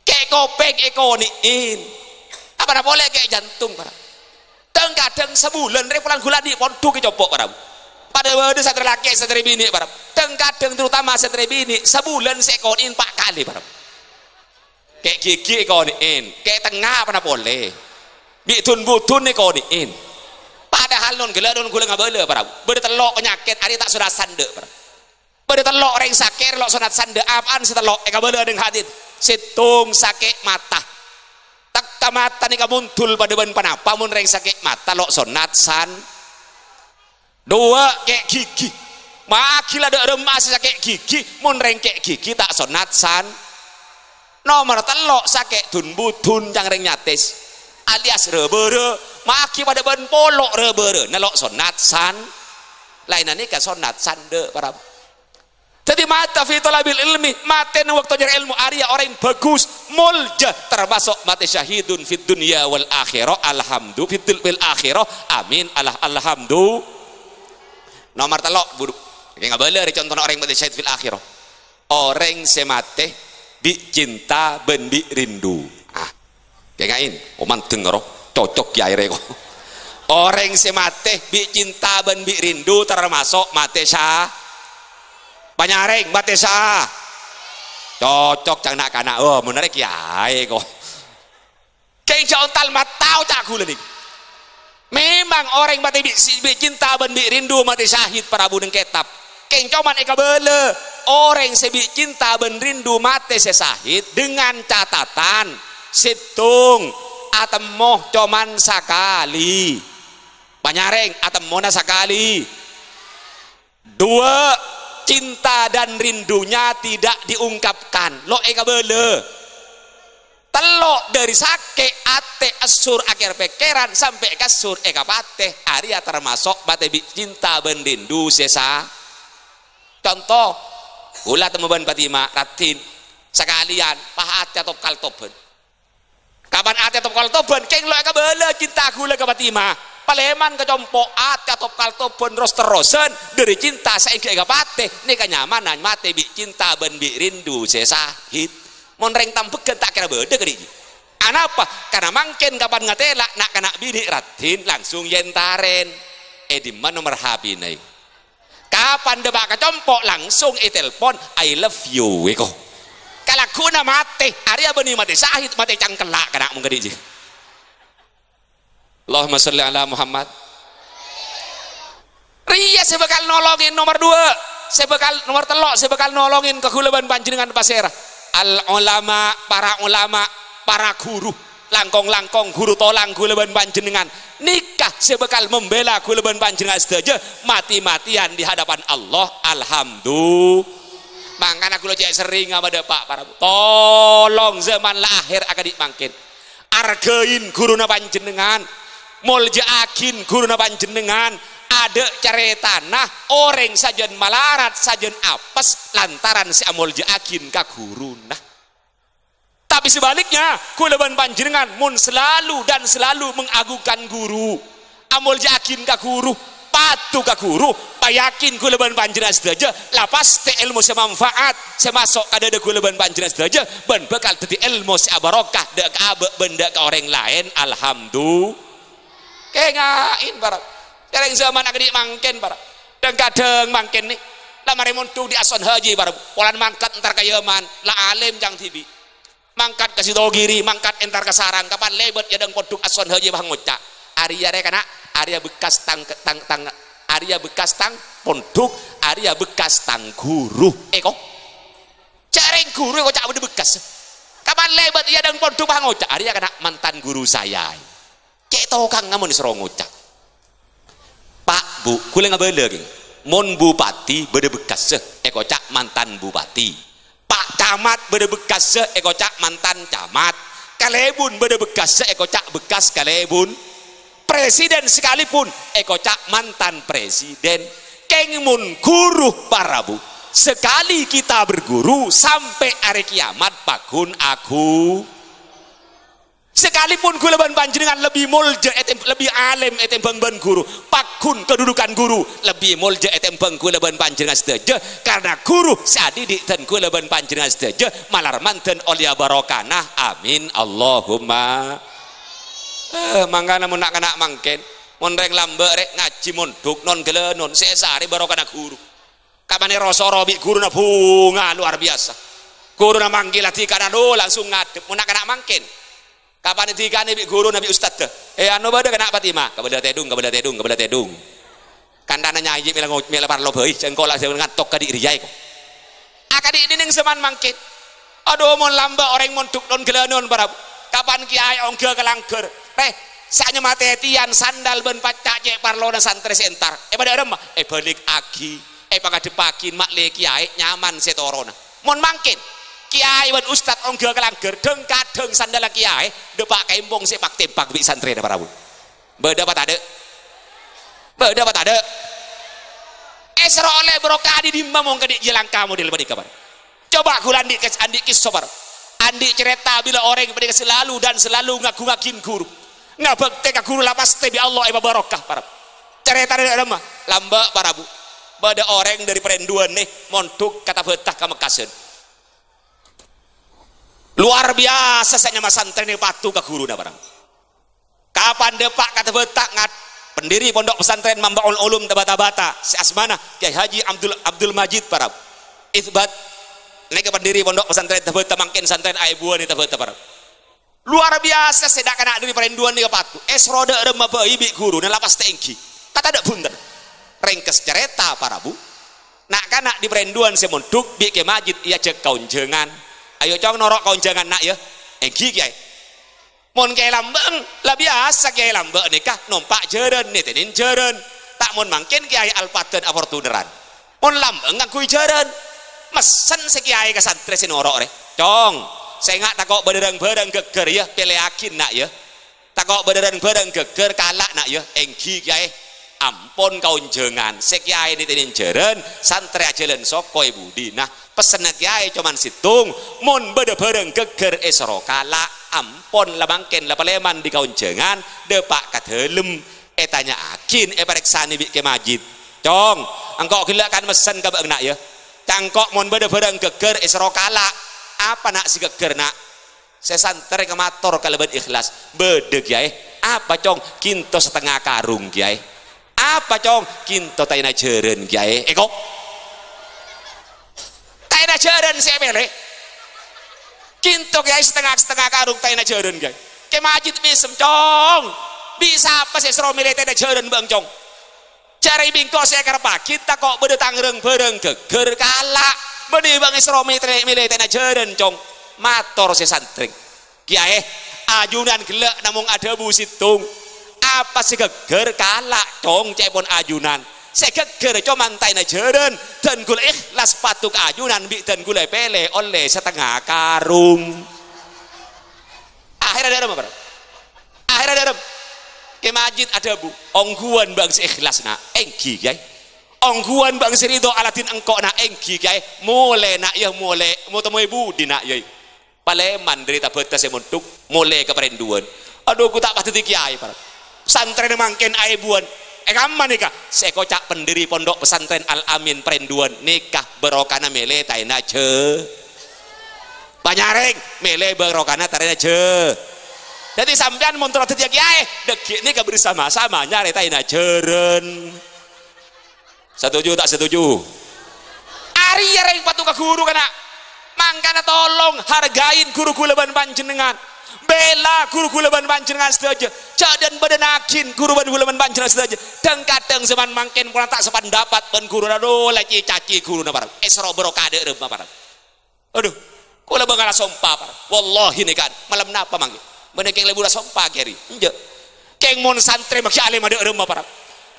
kek kopeng ekoniin apa boleh kek jantung para kadang sebulan repulan gula di pondok kecopok para pada waktu satria laki satria bini para kadang terutama satria bini sebulan sekonin 4 kali para kayak gigi ekoniin kayak tengah apa boleh bitun butun ekoniin padahal non gula nggak boleh para bertelok penyakit hari tak sudah sande para bertelok orang sakit lo sunat sande apaan setelok nggak boleh dengan hadit situng sakit mata tak mata nih muncul pada ban panapa mun reng sakit mata lo sunat san dua kayak gigi makila ada remas sakit gigi mun reng kayak gigi tak sunat san nomor telok sakit tun butun jang reng nyatis alias rebere maki pada ban polok rebere nelok sunat san lainannya ke sunat sande para jadi mata fi talabil ilmi mate waktu nyari ilmu Arya orang yang bagus mulja termasuk mate syahidun fid dunya wal akhirah alhamdulillah fil akhirah amin alhamdulillah nomor telok buruk nggak boleh contoh orang mate syahid fil akhirah orang semate di cinta bendi rindu kayak ngain oman dengar cocok ya aire kok orang semate di cinta bendi rindu termasuk mate syah Panyareng batesa cocok cang nak kana oh menarik ya kok kayak jauh tal matau caku ledik memang orang mati cinta bendi rindu mati syahid para budeng ketap kayak coman eka bele orang sebi cinta ben rindu mati sesahid dengan catatan situng atemoh coman sakali panyareng atemona sakali dua cinta dan rindunya tidak diungkapkan lo eka bele telok dari sake ate asur akhir pekeran sampai kasur eka pateh Arya termasuk bate cinta ben rindu sesa contoh ulah temuban Fatimah ratin sekalian pahat atau kaltoben kapan ate atau kaltoben keng lo eka bele cinta gula ke Fatimah Paleman kecompok ate atau kaltoben terosen dari cinta saya eka pateh ini kenyamanan mate bi cinta ben bi rindu sesahid monreng tampekan tak kira beda kali anapa karena mangken kapan ngatela nak kena bini ratin langsung yentaren di mana nomor HP nih kapan debak kecompok langsung telepon I love you eko kalau kuna mate Arya beni mate sahid mate cangkelak kena mungkin di Allahumma sholli ala Muhammad Ria sebekal nolongin nomor 2 sebekal nomor telok sebekal nolongin kegulaban panjenengan pasera al ulama para guru langkong guru tolang gulaban panjenengan nikah sebekal membela gulaban panjenengan sedaja mati-matian di hadapan Allah alhamdulillah makanya aku cek sering sama pak para tolong zaman lahir akan dimangkin argain guruna panjenengan muljaakin guruna panjenengan ada cerita nah orang sajen malarat sajen apes lantaran si muljaakin ka guruna tapi sebaliknya kuleban panjenengan mun selalu dan selalu mengagungkan guru amul yakin ka guru patuh ka guru payakin kuleban panjenengan sedaja lapas te ilmu semanfaat semasuk kada de kuleban panjenengan sedaja ben bekal teti ilmu sebarokah de ka benda ka orang lain alhamdulillah kengain barak dereng zaman agak mangken barak dan kadang mangken nih lah maremontu di ason haji barak polan mangkat entar ka Yaman la alim jang tibi mangkat ke Sidogiri mangkat entar ke sarang kapan lebet ya deng poduk ason haji bang ngocak Arya rek anak Arya bekas tang Arya bekas tang ponduk Arya bekas tang guru kok careng guru kok cak bekas kapan lebet ya deng poduk bang ngocak Arya kena mantan guru saya cek tau kang ngamun disuruh ngocak Pak Bu kule ngabele geng mon bupati bede bekas cak mantan bupati Pak camat bede bekas cak mantan camat kalebun bede bekas cak bekas kalebun presiden sekalipun cak mantan presiden Kengmun guru para bu. Sekali kita berguru sampai hari kiamat pakun aku. Sekalipun kula ban panjenengan lebih mulja lebih alim etimbang ban guru, pakun kedudukan guru lebih mulja etimbang kula ban panjenengan sedaja karena guru sadidik dan kula ban panjenengan sedaja malar manten olia barokana amin Allahumma. Mangkana mun nak kena mangken mun rek lambe rek ngaji mondok non gelenon sesare barokana guru. Kamane rasa robi guru na bunga luar biasa. Guru na manggil ati kana langsung ngadep mun nak kena mangken. Kapan dikane bi guru nabi ustad anu bade kena patima kabada tedung kandana nyayi mila parlo beui cengkola saya ngatok ka di riyai kok akadi ini ning seman mangkit aduh mon lamba orang montuk don gelanon para kapan kiai ongge kelangger sanya matetian sandal ben pacak cek parlona santri sentar pada remah balik agi pangadepakin mak le kiai nyaman setorona mon mangkit kiai wan ustad ongge kelangger deng kadeng sandal kiai depak kembong sepak tempak bi santri para bu beda apa tade esra oleh brokadi di mamong kadik jelang kamu di lebih kabar coba gula andi kisobar andi cerita bila orang yang selalu dan selalu ngaku-ngakin guru ngabekte ka guru lapas tebi Allah iba barokah para cerita dari remah lamba para bu beda orang dari perenduan nih montuk kata betah ka Mekasen luar biasa saya mas santri ini patuh ke guru na barang kapan depak kata betak ngat pendiri pondok pesantren Mambaul Ulum Tabata si Asmana Kiai Haji Abdul Majid para isbat neka pendiri pondok pesantren Tabata mangkin santren aibuan di Tabata para luar biasa sedak kena dari perenduan ni patuh esroda remah bayi bi guru na lapas tengki kata ada bunter rengkes cerita para bu nak kana di perenduan semonduk bi Kiai Majid ia cek kaunjengan ayo cong norok kau jangan nak ya engki kiai mon kiai lambeng lah biasa kiai lambeng nikah numpak jeren nitenin jeren tak mon mangkin kiai alpaten afortuneran mon lambeng ngakui jeren mesen si kiai ke santri si norok re cong saya nggak takok berderang-berang geger ya pilih yakin nak ya takok berderang-berang geger kalak nak ya engki kiai ampun kau jangan si kiai nitenin jeren santri ajelen sokoi budi nah pesen kiai cuman situng mun bede bareng geger esro kala ampun labangken lapaleman di kaunjengan depak kadelem tanya akin pareksani bi Kiai Majid cong engkau gila kan mesen ka nak ya cangkok mun bede bareng geger esro kala apa nak si geger nak saya santri ke mator kaleban ikhlas bede kiai apa cong kinto setengah karung kiai apa cong kinto tayna jeren kiai kok taina jaren saya milih kinto kiai setengah karung taina jaren kiai Kiai Majid misem cong bisa apa saya seru milih taina jaren bang cong cari bingko saya kerpa kita kok beda tangereng bareng geger kalak beda bang seru milih taina jaren cong mator saya santri kiai ajunan gelak namung ada bu situng apa sih geger kalak cong cepon ajunan saya geger cuma taina jeren dan gula ikhlas patuk ajunan bi dan gula pele oleh setengah karung akhirnya ada apa akhirnya ada Kiai Majid ada bu ongguan bang ikhlas nak engki kiai ongguan bang Ridho Alatin engkok nak engki kiai mulai nak ya mulai mau temui budi nak ya Paleman dari Tabata saya montuk mulai ke perenduan aduh ku tak pasti kiai para santri mangken aibuan kaman nikah saya kocak pendiri pondok pesantren Al Amin perenduan nikah berokana mele taina je banyareng mele berokana taina je jadi sampean montor tetiak kiai deki nikah bersama-sama nyari taina jeren setuju tak setuju ari yang patuh ke guru kana mangkana tolong hargain guru kuleban panjenengan bela guru kuleban panjenengan sedaja cak dan badenakin guru kuleban panjenengan sedaja dan kadang zaman mangken pun tak sependapat ban guru aduh lagi caci guru na barang esro brokade remah barang aduh kula bangala sompa barang wallahi nih kan malam napa mangke menekeng lebura sompa keri enje keng mon santri maki alim ada remah barang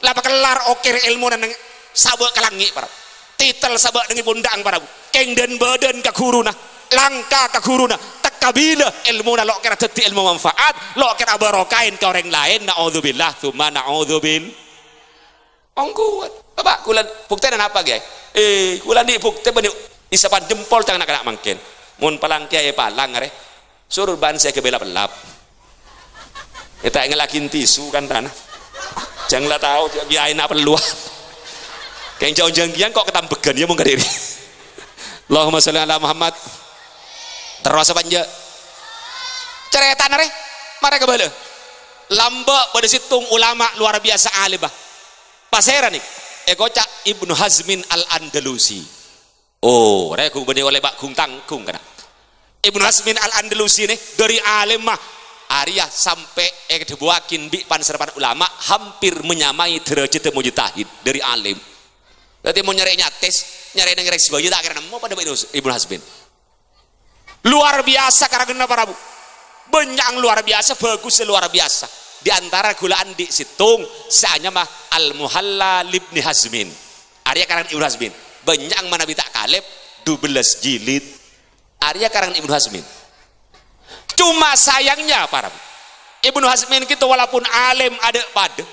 lapa kelar okir ilmu dan sabak kalangi barang titel sabak dengan bundang barang keng dan badan ka guru na langka ka guru na kabila ilmu na lo kira teti ilmu manfaat lo kira barokain ke orang lain naudzubillah tsumma naudzubil ongguan Pak kula buktian apa guys? Kula di bukti benih isapan jempol jangan nak mangkin. Mun palang kiai palang are. Suruh ban saya ke bela pelap. Kita ngelakin tisu kan tanah. Janganlah tahu kiai nak peluang. Kayak jauh-jauh kok ketambegan ya mau kadiri. Allahumma sholli ala Muhammad. Terus panja. Cerita nare, mari ke bala. Lamba pada situng ulama luar biasa alim bah. Pasera nih. Kocak Ibnu Hazmin Al-Andalusi. Oh, reku bani oleh bak kung tangkung kana. Ibnu Hazmin Al-Andalusi nih dari alim mah Arya sampai dibuakin di panserpan ulama hampir menyamai derajat mujtahid dari alim. Berarti mau nyari nyates, nyari nang res bayu tak kira mau pada Ibnu Hazmin. Luar biasa karena para bu. Banyak luar biasa, bagus luar biasa. Di antara gulaan di situng seanya mah Al-Muhalla Ibnu Hazmin. Arya karangan Ibnu Hazmin. Banyak mana bita kaleb 12 jilid. Arya karangan Ibnu Hazmin. Cuma sayangnya para Ibnu Hazmin kita walaupun alim ada pada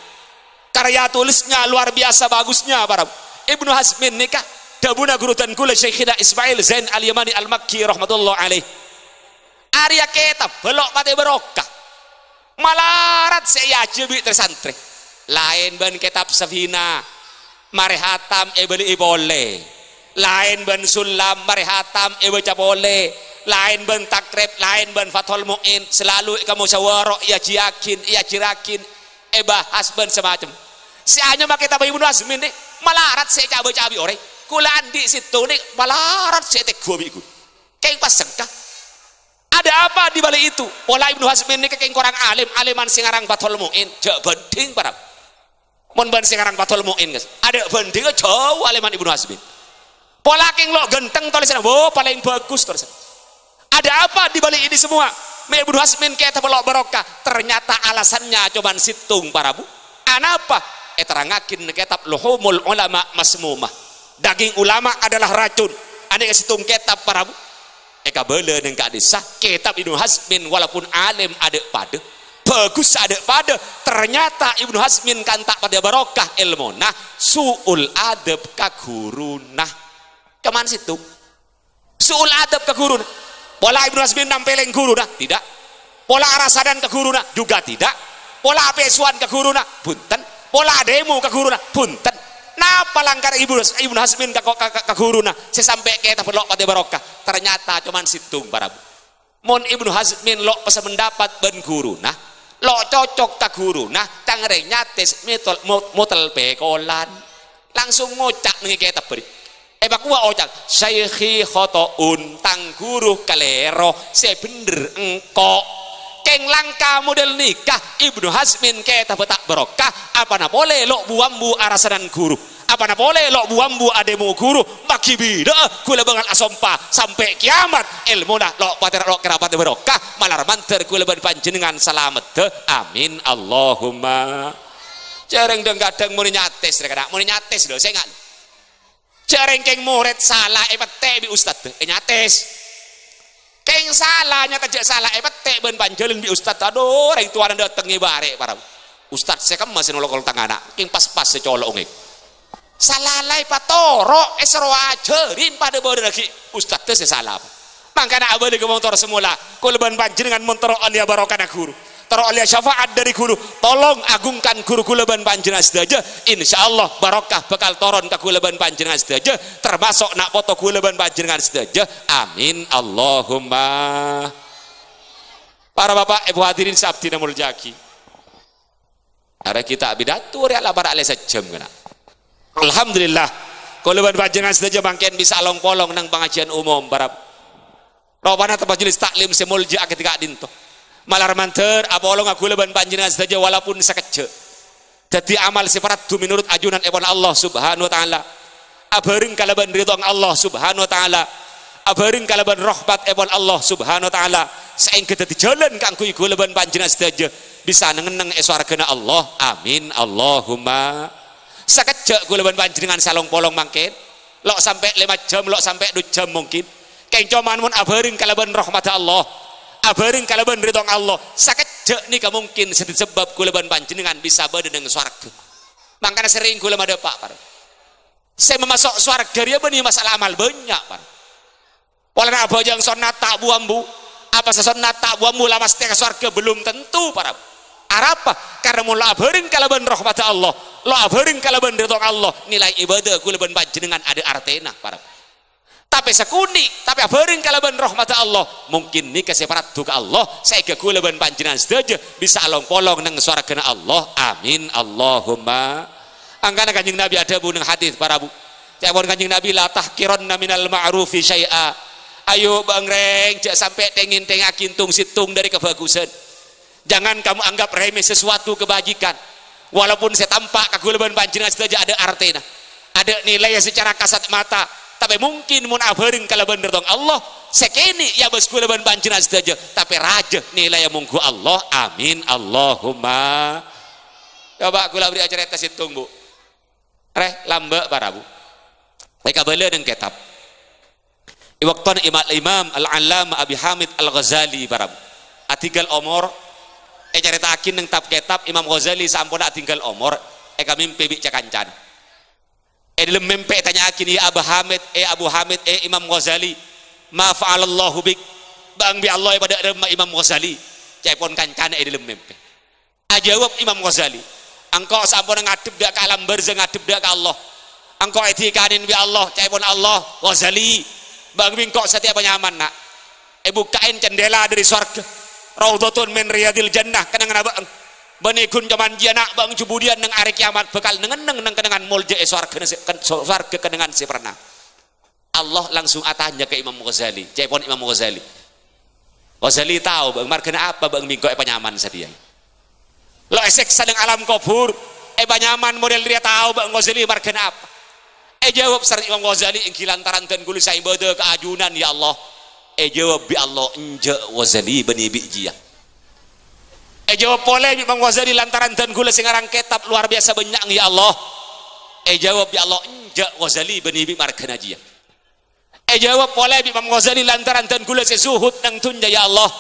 karya tulisnya luar biasa bagusnya para Ibnu Hazmin nikah dabuna gurutan kula Syekhina Ismail Zain Al-Yamani Al-Makki rahmatullah alaih. Arya kitab belok pati barokah malarat saya jebi tersantri lain ban kitab Safina mari hatam beli boleh lain ban sulam mari hatam baca boleh lain ban takrib lain ban fathul mu'in selalu kamu syawarok ya jiakin ya jirakin bahas ban semacam si hanya pakai kitab Ibnu Hazmin nih malarat saya cabai ore kulaan di situ nih malarat saya tek gua biku kayak pas sengkah ada apa di balik itu pola Ibnu Hazmin nih kayak orang alim aliman singarang fathul mu'in jak banding para mon ban singarang fathul mu'in guys ada banding jauh aliman Ibnu Hazmin pola keng lo genteng tulisan oh paling bagus tulisan. Ada apa di balik ini semua? Ibnu Hazmin kita belok barokah. Ternyata alasannya cobaan situng para bu. Anapa? Terangakin kitab luhumul ulama masmumah. Daging ulama adalah racun. Ane situng kitab para bu. Bela dan kadisah kitab Ibnu Hazmin walaupun alim ada pada bagus ada pada. Ternyata Ibnu Hazmin kan tak pada barokah ilmu. Nah suul adab kagurunah. Kemana situng? Suul adab kagurunah. Pola Ibnu Hazmin nampeleng guru nah tidak. Pola arasadan ke guru nah juga tidak. Pola apesuan ke guru nah punten. Pola demo ke guru nah punten. Napa langkar Ibnu Hazmin ke guru nah sesampai kita pelok pada barokah. Ternyata cuman situng para bu. Mon Ibnu Hazmin lo pesan mendapat ben guru nah lo cocok ke guru nah tangre nyates motel pekolan langsung ngocak nih kita beri. Bakua ojak syekhi khotoun tang guru kalero saya bener engkau keng langka model nikah Ibnu Hazmin kita betak barokah apa na boleh lo buambu arasanan guru apa na boleh lo buambu ademu guru bagi bida kula bangal asompa sampai kiamat ilmu na lo patera lo kerapat barokah malar manter kula ban panjenengan selamat amin Allahumma jarang deng kadang mau nyates kadang mau nyates lho saya nggak cerengkeng murid salah pete bi ustad nyates keng salah nyata jak salah pete ben panjelin bi ustad aduh orang tuan dateng bare para ustad saya kan masih nolokol tangana keng pas-pas secolok ngek salah lai patoro esro ajerin pada baru lagi ustad teh salah makanya abadi ke motor semula kul ben panjenengan motor alia barokana guru taro alia syafaat dari guru tolong agungkan guru kula ban panjenengan sedaja insyaallah barokah bakal toron ke kula ban panjenengan sedaja termasuk nak foto kula ban panjenengan sedaja amin Allahumma. Para bapak ibu hadirin sabti namul jaki ada kita bidatur ya lah para alih sejam kena alhamdulillah kula ban panjenengan sedaja bangken bisa along polong nang pengajian umum para robana tempat jenis taklim semulja ketika dinto malar manter apolong aku leban panjenengan saja walaupun sakece jadi amal separatu menurut ajunan ibn Allah subhanahu wa ta'ala abaring kalaban ridho Allah subhanahu wa ta'ala abaring kalaban rahmat ibn Allah subhanahu wa ta'ala sehingga kita jalan kangku iku leban panjenengan saja bisa nengeneng eswargana Allah amin Allahumma. Sakece ku leban panjenengan salong polong mangkin lo sampai 5 jam lo sampai 2 jam mungkin keng cuman mun abaring kalaban rahmat Allah abaring kalaban ridho Allah sakejek nih mungkin sebab kuleban panjenengan bisa berada dengan swarga makanya sering kula mada pak saya memasuk surga dia bani masalah amal banyak Pak. Walau apa yang sunat tak buambu, apa sesunat tak buambu lama setia surga belum tentu para. Arapa karena mula abering kalaban rahmat Allah, lo abering kalaban ridho Allah, nilai ibadah kula ban panjenengan ada artena para. Tapi sekuni, tapi abering kalaban rahmat Allah, mungkin nika separat duka Allah, saya ke kula ban panjenengan sedaja bisa along polong nang surga Allah. Amin Allahumma. Angkana Kanjeng Nabi ada bu nang hadis para bu. Cakapun Kanjeng Nabi la tahqiranna minal ma'rufi syai'a. Ayo bangreng, jangan sampai tengin-tengakin tung situng dari kebagusan. Jangan kamu anggap remeh sesuatu kebajikan. Walaupun saya tampak kagulaban panjenengan saja ada artena, ada nilai secara kasat mata. Tapi mungkin mun abaring kalau bener dong Allah sekeni ya bos kulaban panjenengan saja. Tapi raja nilai munggu Allah. Amin Allahumma. Coba kula beri acara tes hitung bu. Reh lambek para bu. Mereka bela dengan kitab. Iwaktan Imam Al-Allamah Abi Hamid Al-Ghazali para bu. Atigal omor. Cerita akin neng tab kitab Imam Ghazali sampun atinggal omor. Kami mimpi bicara kancan. Dalam mimpi tanya akin ya Abu Hamid Imam Ghazali ma fa'alallahu bik bang bi Allah pada Imam Ghazali cepon kancan dalam mimpi. Jawab Imam Ghazali, engkau sampun ngadep dak ka alam barzah ngadep dak ka Allah. Engkau itikanin bi Allah cepon Allah Ghazali bang bi engkau setiap nyaman nak. Bukain jendela dari surga. Raudhatun min riyadil jannah kenangan abang. Benikun jaman jianak bang cubudian nang hari kiamat bekal nang kenangan mulja surga kenangan si pernah. Allah langsung atanya ke Imam Ghazali, cepon Imam Ghazali. Ghazali tahu bang markena apa bang mingko penyaman sedia. Lo esek sedang alam kubur, banyaman model dia tahu bang Ghazali markena apa. Jawab sareng Imam Ghazali engki lantaran dan kula sa ibadah keajunan ya Allah. Jawab bi Allah enje Ghazali bani bijiyah. Jawab boleh Imam Ghazali lantaran dan gula singarang kitab luar biasa banyak ya Allah. Jawab ya Allah enjak Ghazali bani bi markanajiyah. Jawab boleh Imam Ghazali lantaran dan gula sesuhud nang tunja ya Allah.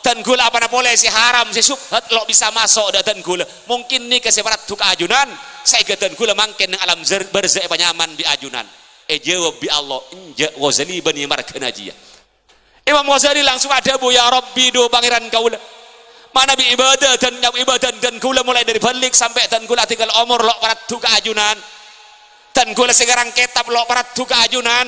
Dan gula apa na boleh si haram si subhat lo bisa masuk dan gula. Mungkin ni keseparat tuka ajunan saya dan gula mangken nang alam berzai panyaman bi ajunan. Jawab bi Allah enjak Ghazali bani markanajiyah. Imam Ghazali langsung ada bu ya Rabbi do pangeran kaula. Mana bi ibadah dan kula mulai dari balik sampai dan kula tinggal umur lo parat tuka ajunan dan kula sekarang kitab lo parat tuka ajunan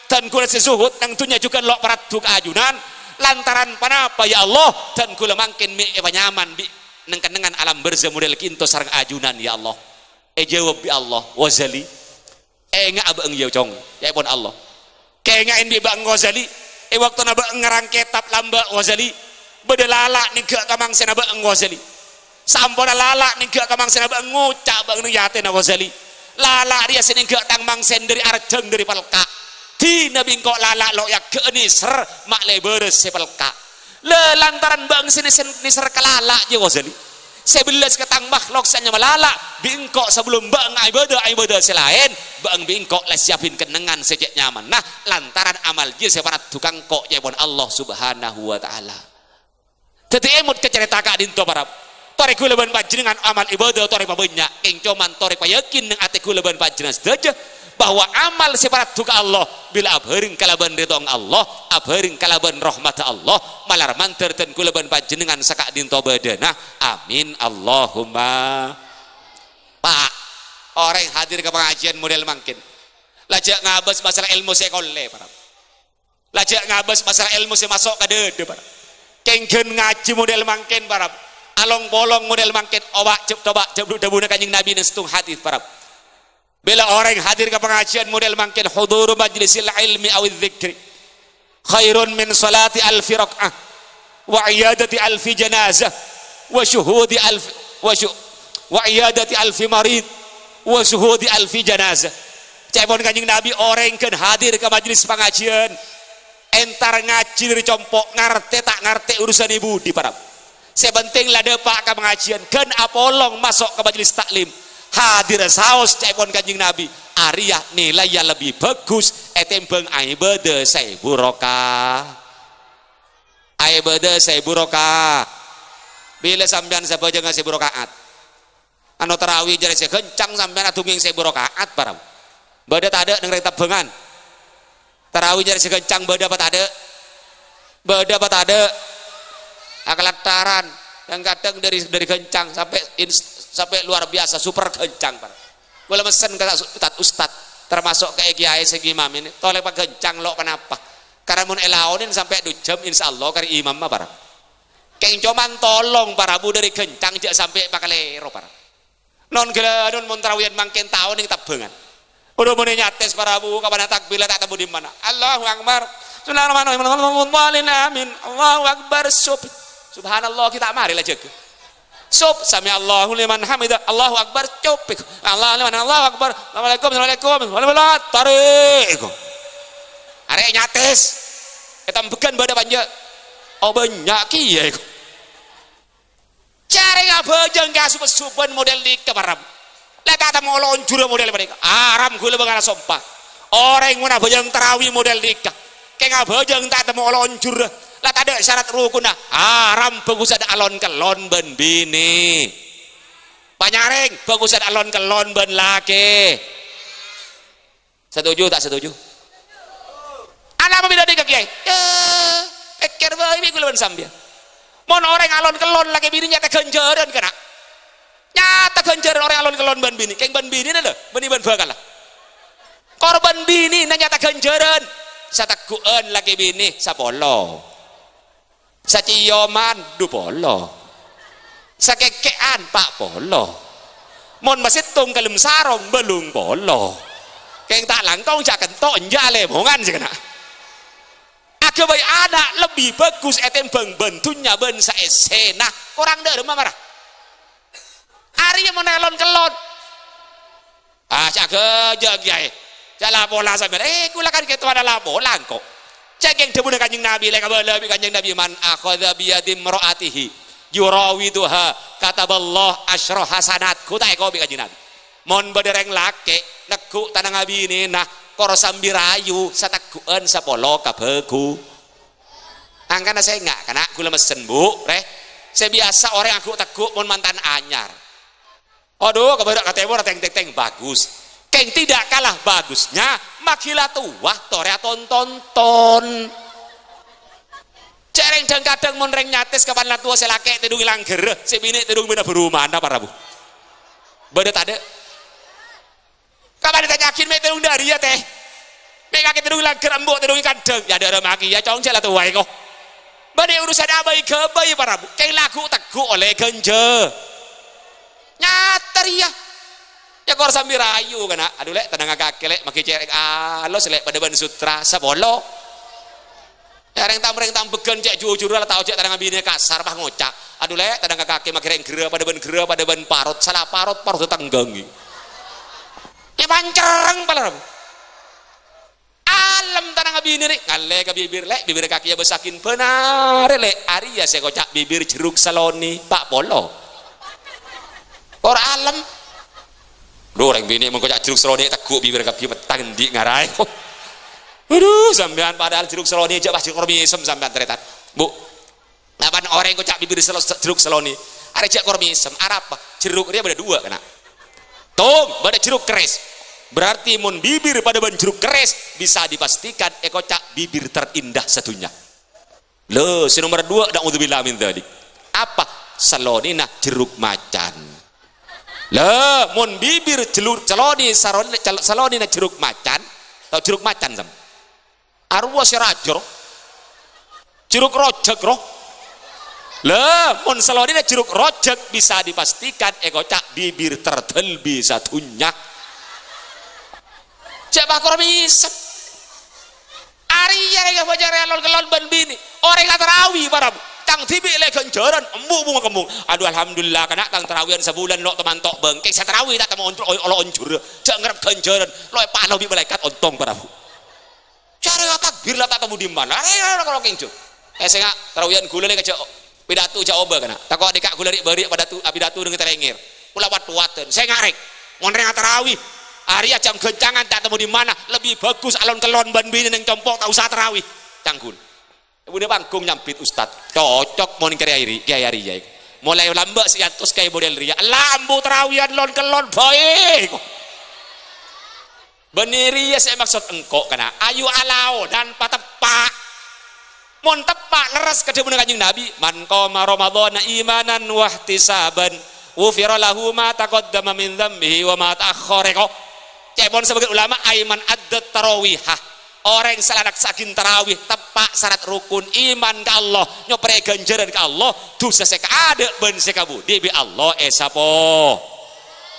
dan kula sesuhud nang tunya juga lo parat tuka ajunan lantaran panapa ya Allah dan kula mangkin mi nyaman bi nang kenengan alam berzah model kinto sareng ajunan ya Allah. Jawab bi Allah Ghazali nga abang ya cong ya pun Allah kengain bi bang Ghazali waktu naba ngarang kitab lamba Ghazali bedelalak nih gak kamang senaba Ghazali sampun lalak nih gak kamang senaba ngucap bang nuyate na Ghazali lalak dia sini gak tangmang sen dari arjeng dari pelka di nabi kok lalak lo ya ke nisr mak leberes sepelka le lantaran bang sini sen nisr kelalak je Ghazali sebelas ketang makhluk sanya melalak bingkok sebelum bang ibadah selain bang bingkok les siapin kenengan sejak nyaman nah lantaran amal je separat tukang kok ya pun Allah subhanahu wa ta'ala. Jadi emut kecerita kak dinto para tori kula ban panjenengan amal ibadah tori banyak ing cuman tori yakin nang ati kula ban panjenengan sedaja bahwa amal separat duka Allah bila abheureung kalaban ridho Allah abheureung kalaban rahmat Allah malar manter dan kula ban panjenengan sakak dinto badana amin Allahumma. Pak orang hadir ke pengajian model mangkin lajak ngabas masalah ilmu sekole para lajak ngabas masalah ilmu se masuk ke dede para kengken ngaji model mangken para along bolong model mangken obak coba dabuna Kanjeng Nabi nestung hadis para bila orang hadir ke pengajian model mangken hudur majlisil ilmi aw dzikri khairun min salati alfi raq'ah wa iyadati alfi janazah wa syuhudi alfi wa iyadati alfi marid wa syuhudi alfi janazah. Cepon Kanjeng Nabi orang kan hadir ke majelis pengajian entar ngaji dari compok ngarte tak ngarte urusan ibu di para sebenting lah depak ke pengajian kan apolong masuk ke majelis taklim hadir saus cepon Kanjeng Nabi ariyah nilai yang lebih bagus etembeng ibadah saya burokah ibadah saya burokah bila sampean sabaja ngasih burokaat anu tarawih jadi saya kencang sampean atau yang saya burokaat para Beda tak ada dengan tabengan. Tarawih jadi sekencang beda apa tak ada? Beda apa tak ada? Akalataran yang kadang dari kencang sampai luar biasa super kencang par. Gua mesen kata ustad termasuk kayak kiai segi imam ini toleh pak kencang lo kenapa? Karena mun elaunin sampai 2 jam insyaallah kari imam mah para. Keng cuman tolong para bu dari kencang jak sampai pakalero para. Non gila non mun tarawihan mangken tahun ning tabengan. Udah mun nyates para bu kapan takbir tak temu di mana. Allahu akbar. Bismillahirrahmanirrahim. Amin. Allahu akbar. Subhanallah kita mari lah jaga. Sub sami Allahu liman hamidah. Allahu akbar cupik. Allahu akbar. Assalamualaikum. Waalaikumsalam. Tarik. Arek nyates. Eta began bada panja. Oh banyak kiye. Cari ngabejeng kasup-supen model nikah parab. Lah kata mau lonjur model mereka. Aram gula bangana sompah. Orang yang ngabejeng tarawih model nikah. Kayak ngabejeng tak temu lonjur. Lah tak ada syarat rukun dah. Aram bagus ada alon kelon ben bini. Panyaring bagus ada alon kelon ben laki. Setuju tak setuju? Anak pembina nikah kiai. Pikir bae iki kula ben sampeyan. Mon orang alon kelon laki bini nyata ganjaran kena. Nyata ganjaran orang alon kelon ben bini. Keng ben bini lho, beni ben bakal lah. Korban bini nyata ganjaran. Satakuan laki bini sapolo. Saciyoman du polo. Sakekean pak polo. Mon masitung kalem sarong belung polo. Keng tak langkong jak kentok njale mongan sih kena. Aga bayi anak lebih bagus eten bang bentunya ben saesena orang dah rumah marah. Ari yang menelon kelon. Jaga jaga jala bola sambil kula kan ketu ada la bola kok. Cek yang debu kanjeng Nabi lek kabeh kanjeng Nabi man akhadha bi yadim mar'atihi yurawiduha kataballah asyra hasanat ku tak ko bi kanjeng Nabi. Mon badereng lake neku tanang abi ini nah koro sambirayu satakuan sapolo kabegu. Angkana saya enggak karena gula mesen bu saya biasa orang aku tekuk mon mantan anyar. Aduh kebedak katemu teng bagus. Keng tidak kalah bagusnya makila tuah torea tonton. Cereng dan kadang mon reng nyates kapan la tua selake tidung ilang gereh sebini tidung bina berumana para bu. Beda tade. Kapan ditanyakin me tidung dari ya teh. Me kaki tidung ilang gerembuk tidung kadang ya ada maki ya cong cela tuai kok. Bade urusan abai kebai para bu. Keng lagu teguh oleh genje. Nyater ya. Ya kor sambil rayu kena. Aduh lek tenang kaki lek maki cerek alo selek pada ban sutra sabolo. Ya reng tam begen cek jujur lah tau cek tenang bini kasar bah ngocak. Aduh lek tenang kaki maki reng gera pada ban parut salah parut tenggangi. Ya pancereng pala. Alam tanang bini nih ngale ke bibir kaki ya besakin benar lek ari ya saya kocak bibir jeruk saloni pak polo. Kor alam. Duh orang bini mengkocak jeruk seloni teguk bibir kapi petang di ngarai. Aduh sampean padahal jeruk seloni aja pasti kormisem sampean teretan. Bu, lapan orang yang kocak bibir jeruk seloni ada jak kormisem apa? Jeruk dia ada 2 kena. Tom, ada jeruk keres. Berarti mun bibir pada ban jeruk keres bisa dipastikan kocak bibir terindah satunya. Loh, si nomor 2 naudzubillah min dzalik. Apa? Seloni nah jeruk macan. Lah, mun bibir saloni na jeruk macan, atau jeruk macan sam. Arwa sirajur. Jeruk rojek roh. Lah, mun saloni na jeruk rojek bisa dipastikan kocak bibir terdelbi satunya. Cek bakor bisa. Ari ya bajar alon kelon ban bini. Orang latarawi para tang tibi le ganjaran embuk kembung. Aduh alhamdulillah kena tang tarawihan sebulan lo teman tok bengkek saya tarawih tak temu onjur cek ngerep ganjaran lo palau bi malaikat ontong para bu. Cari takbir lah tak temu di mana. Kalau kengcu. Saya tarawihan gula le kecok pidato jaoba kena. Takut dikak gula rik beri pidato dengan terengir. Pula wat-waten. Saya ngarek. Mon reng tarawih. Hari jam gencangan tak temu di mana. Lebih bagus alon kelon ban bini yang compok tak usah tarawih. Cangkul. Ibunya panggung nyampit ustad cocok mau kiai ria mulai lambak siatus kayak model ria lambu terawian lon kelon baik Beniri ya saya maksud engkau kena ayu alau dan patepak mon tepak leres ke depan kanjeng Nabi man qama ramadhana imanan wa ihtisaban ghufira lahu ma taqaddama min dzambihi wa ma ta'akhkhara kok cebon sebagai ulama aiman addat tarawihah orang yang saladak sakin tarawih tepak syarat rukun iman ke Allah nyopre ganjaran ke Allah dosa seka ada ben seka budi bi Allah esapo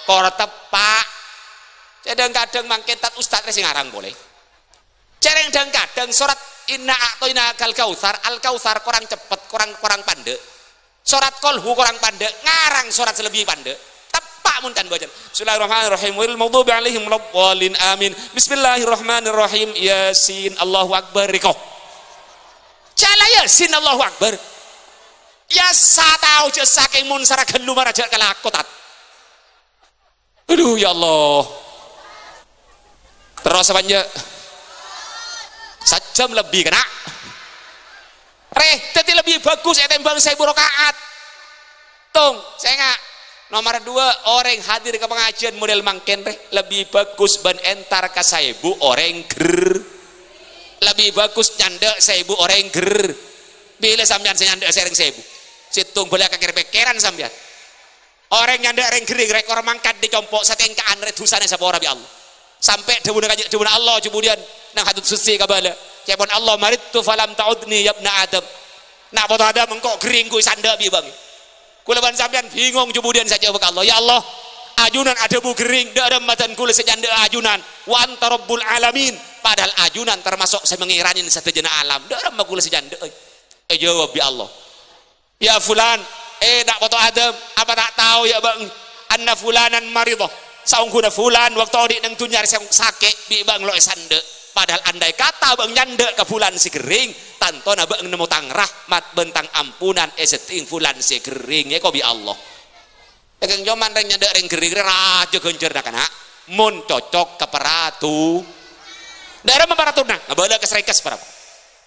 kor tepak kadang-kadang mangken tat ustaz sing ngarang boleh cereng dan kadang surat inna a'toina kal kautsar al kautsar kurang cepet kurang pandek surat kolhu kurang pandek ngarang surat selebih pandek tepak mun kan bacaan bismillahirrahmanirrahim wal maghdubi alaihim waladdallin amin bismillahirrahmanirrahim yasin Allahu akbar riko cala yasin Allahu akbar ya satau je saking mun sara gelu maraja kalakotat aduh ya Allah terus apa sajam lebih kena tapi lebih bagus ya tembang 1000 rakaat tung saya nggak nomor 2 orang hadir ke pengajian model mangken lebih bagus ban entar ke 1000 orang ger lebih bagus nyandek 1000 orang ger bila sampean saya nyandek sering 1000 situng boleh kakir pekeran sampean orang nyandek orang gering rekor mangkat di compok satengkaan redusane sapora bi Allah sampai dewuna Allah kemudian nang hadut suci kabala cepon Allah maritu falam ta'udni ya ibna adam nak foto adam engkau gering ku sanda bi bang kula ban sampean bingung kemudian saja ke Allah ya Allah ajunan adamu gering da ada matan kula sejanda ajunan wa anta rabbul alamin padahal ajunan termasuk saya mengiranin satejana alam da ada kula sejanda jawab bi Allah ya fulan nak foto adam apa tak tahu ya bang anna fulanan maridah saung kuna fulan waktu adik nang tunyar sakit bi bang lo sande padahal andai kata bang nyande ke fulan si kering tanto na bang nemu tang rahmat bentang ampunan seting fulan si kering ya kok bi Allah yang joman reng nyande reng kering raja gencer dah kana mun cocok ke peratu daerah memperatu nah ngabala ke serikas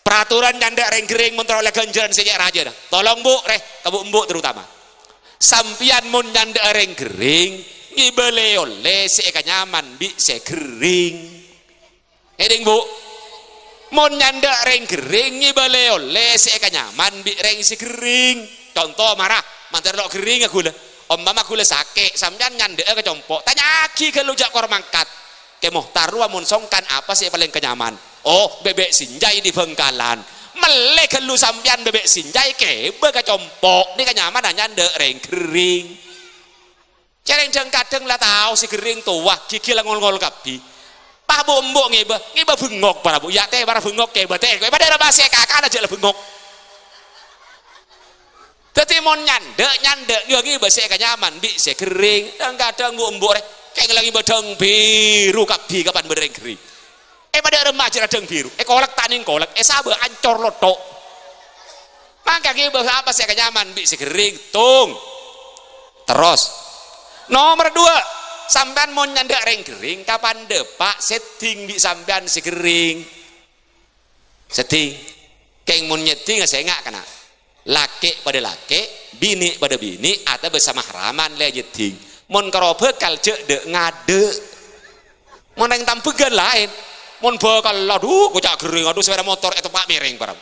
peraturan nyande reng kering mun teroleh genceran si raja dah tolong bu kabu embuk terutama sampian mun nyande reng kering ngibele oleh seeka nyaman bi se kering eding bu mon nyanda reng kering ngibele oleh seeka nyaman bi reng si kering contoh marah mantar lo kering aku lah om mama aku lah sakit sampean nyanda ke compok tanya aki ke lujak kor mangkat ke muhtaru amun songkan apa sih paling kenyaman oh bebek sinjai di Bengkalan melek lu sampean bebek sinjai ke ke compok ni kenyaman nyanda reng kering cereng kadang lah tahu si kering tua gigi lah ngol-ngol kapi pak bu embok ngiba bengok para bu ya teh para bengok ke bate pada ada bahasa kakak aja lah bengok tapi mon nyande dia ngiba si nyaman bi si kering dan kadang bu embok kayak lagi badang biru kapi kapan bereng kering pada remaja badang biru kolek taning kolek sabar ancor lotok maka ngiba apa si nyaman bi si kering tung terus nomor 2 sampean mau nyandak reng kering kapan depak setting di sampean si kering setting keng mau nyeting saya nggak kena laki pada laki bini pada bini atau bersama haraman le nyeting mon karo bekal cek de ngade mon yang tampegan lain mon bekal aduh kocak kering aduh sepeda motor itu pak miring barang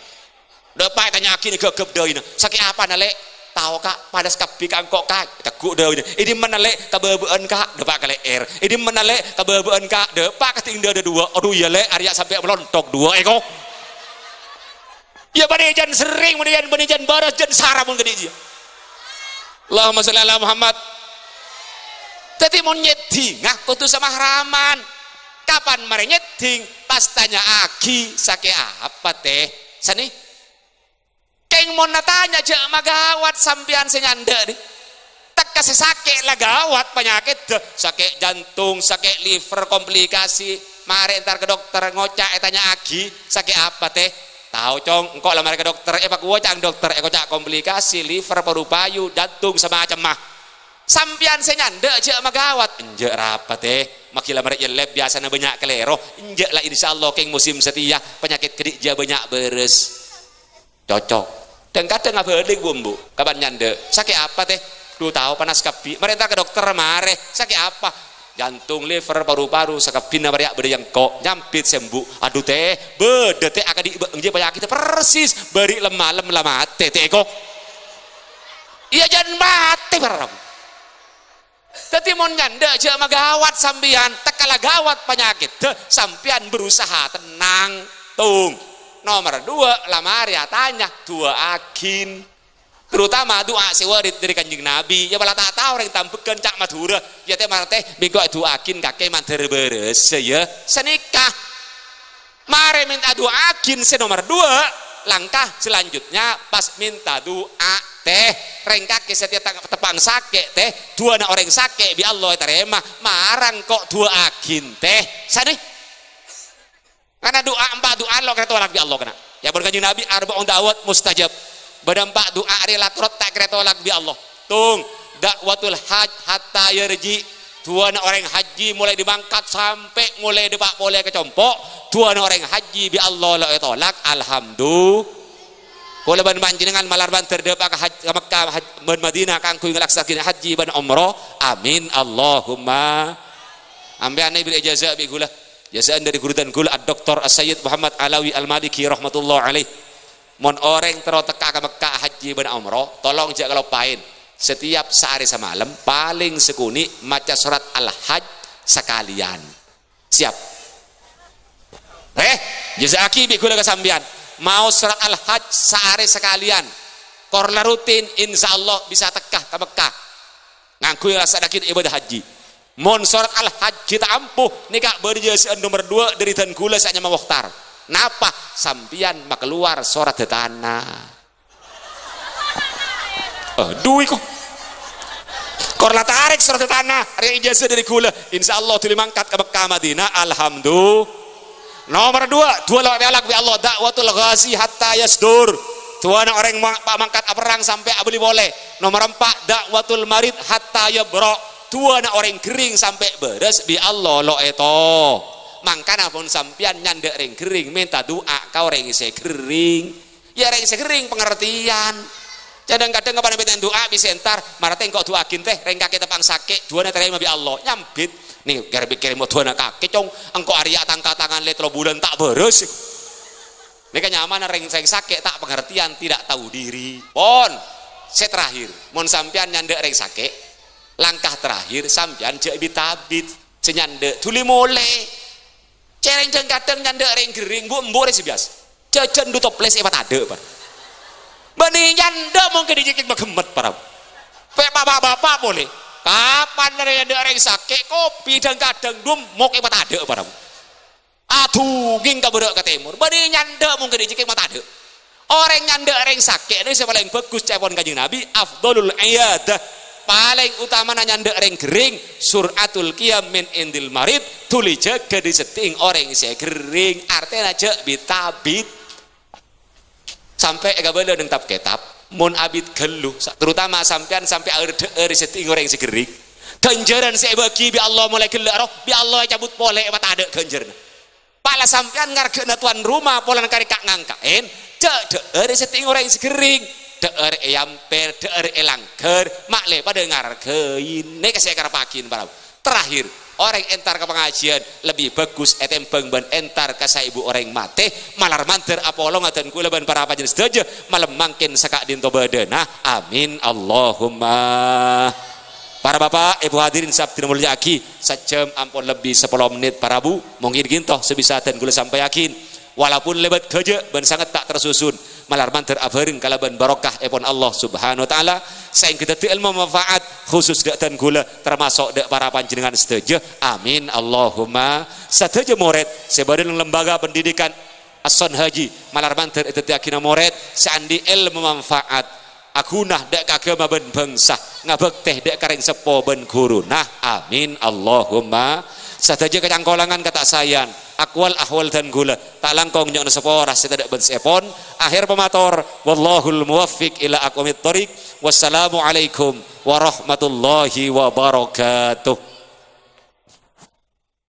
depak tanya kini gegep deh ini sakit apa nale tahu kak pada skapi kangkok kak takut dah ini menalek kebebean kak depak kali air ini menalek kebebean kak depak keting ada 2 aduh ya le Arya sampai melontok 2 eko ya pada jan sering pada jan baras jan sarah pun gede dia Allahumma sholli ala Muhammad tadi mau nyeting aku tuh sama haraman kapan mari nyeting pas tanya aki sake apa teh sani keng mau natanya aja magawat sampian senyanda nih tak kasih sakit lah gawat penyakit sakit jantung sakit liver komplikasi mari ntar ke dokter ngocak tanya agi sakit apa teh tahu cong engkau lah mari ke dokter pak gua cang dokter ngocak komplikasi liver paru-paru jantung semacam mah sampian senyanda aja magawat enjek rapat teh makilah mari jelek biasanya banyak kelero enjek lah insyaallah keng musim setia penyakit kedija banyak beres cocok dan kadang nggak balik bumbu kapan nyande sakit apa teh 2 tahun panas kapi mereka ke dokter mare sakit apa jantung, liver, paru-paru, sakapina bariak beda yang kok nyampit sembuh. Aduh teh, beda teh akan diengje penyakit persis beri lemah mate teh kok. Iya jangan mati barang. Tapi mon nyanda aja magawat sambian, tekala gawat penyakit teh sampian berusaha tenang, tung. Nomor 2 lamar ya tanya dua akin. Terutama doa sewarit dari kanjeng Nabi ya malah tak tahu orang tampekan cak madura ya teh marah teh bego doa akin kakek manter beres ya senikah mare minta doa akin nomor 2 langkah selanjutnya pas minta doa teh rengkake setiap tepang sake teh dua na orang sake bi Allah terima marang kok doa akin teh sani karena doa 4 doa lo kata tolak bi Allah kena ya berkanjeng Nabi arba'un da'wat mustajab berdampak doa relatrot tak kira tolak bi Allah tung dakwatul haj hatta yarji dua orang haji mulai dibangkat sampai mulai depak boleh kecompok dua orang haji bi Allah la tolak alhamdulillah kula ban panjenengan malar ban terdepak ke Mekah ban Madinah kangku ngelaksakin haji ban umrah amin Allahumma ambean beri ijazah bi gula jazaan dari gurutan gula Dr. Sayyid Muhammad Alawi Al-Maliki rahmatullah alaih. Mon orang teroteka ke Mekah haji ben umroh tolong jaga lupain setiap sehari semalam paling sekuni maca surat al-hajj sekalian siap jazaki bi kula kesambian mau surat al-hajj sehari sekalian korla rutin insyaallah bisa tekah ke Mekah ngangku rasadakin ibadah haji mon surat al-hajj kita ampuh nikah berjasa nomor 2 dari tan kula saknya mawaktar napa sampian mak keluar surat tanah aduh kok korla tarik surat tanah hari ijazah dari kula insyaallah tuli mangkat ke Mekah Madinah alhamdulillah nomor 2 lawak bi Allah dakwatul ghazi hatta yasdur dua orang mangkat perang sampai abli boleh nomor 4 dakwatul marid hatta yabra dua orang kering sampai beres bi Allah lo eto mangkana pun sampian nyandek ring kering minta doa kau ring se kering ya ring se kering pengertian kadang-kadang kepada minta doa bisa entar marah teh kok doakin teh ring kaki tepang sakit dua terima bi Allah nyambit nih gara pikir mau dua kaki cong engkau Arya tangka tangan letro bulan tak beres ini kenyaman ring saya sakit tak pengertian tidak tahu diri pon saya terakhir mon sampian nyandek ring sakit langkah terakhir sampian jek bitabit senyandek tuli mulai cereng kadang nyandek ring gering bu embore sih biasa jajan du toples epat ada par bani nyandek mungkin dijikit begemet para bapak boleh kapan dari nyandek ring sakit kopi dan kadang dum mau epat ada para aduh ging kabudak ke timur bani nyandek mungkin dijikit epat ada orang nyandek ring sakit ini paling bagus cepon kanjeng Nabi afdolul iyadah paling utama nyandek ring gering suratul qiyam min indil marid tuli jaga di seting orang saya gering artinya aja bitabit sampai ega bela dengan tap ketap mun abid geluh terutama sampean sampai air seting orang saya gering ganjaran saya bagi bi Allah mulai geluh roh bi Allah cabut boleh apa ada ganjaran pala sampean ngargena tuan rumah pola kari kak ngangkain cek air seting orang saya gering deer eyamper deer elangker makle pada ngargein nek saya karapakin para terakhir orang entar ke pengajian lebih bagus etempeng ban entar ke ibu orang mate malar manter apolong dan kula ban para panjenengan sedaja malam mangkin sakak dinto badana amin Allahumma para bapak ibu hadirin sabdina mulia aki sejam ampun lebih 10 menit para bu mungkin gintoh sebisa dan kula sampai yakin walaupun lebat kerja ban sangat tak tersusun malar manter abaring kalaban barokah epon Allah subhanahu wa ta'ala sayang kita ilmu manfaat khusus dak dan gula termasuk dak para panjenengan sedaja amin Allahumma sedaja murid sebadan lembaga pendidikan Ason Haji malar manter itu yakina murid seandi ilmu manfaat akunah dak kagama ben bangsa ngabek teh dak kareng sepo ben guru nah amin Allahumma sedaja kecangkolangan kata sayan akwal ahwal dan gula tak langkong nyok nasapora tidak bersepon akhir pemator wallahul muwaffiq ila aqwamit thoriq wassalamu alaikum warahmatullahi wabarakatuh.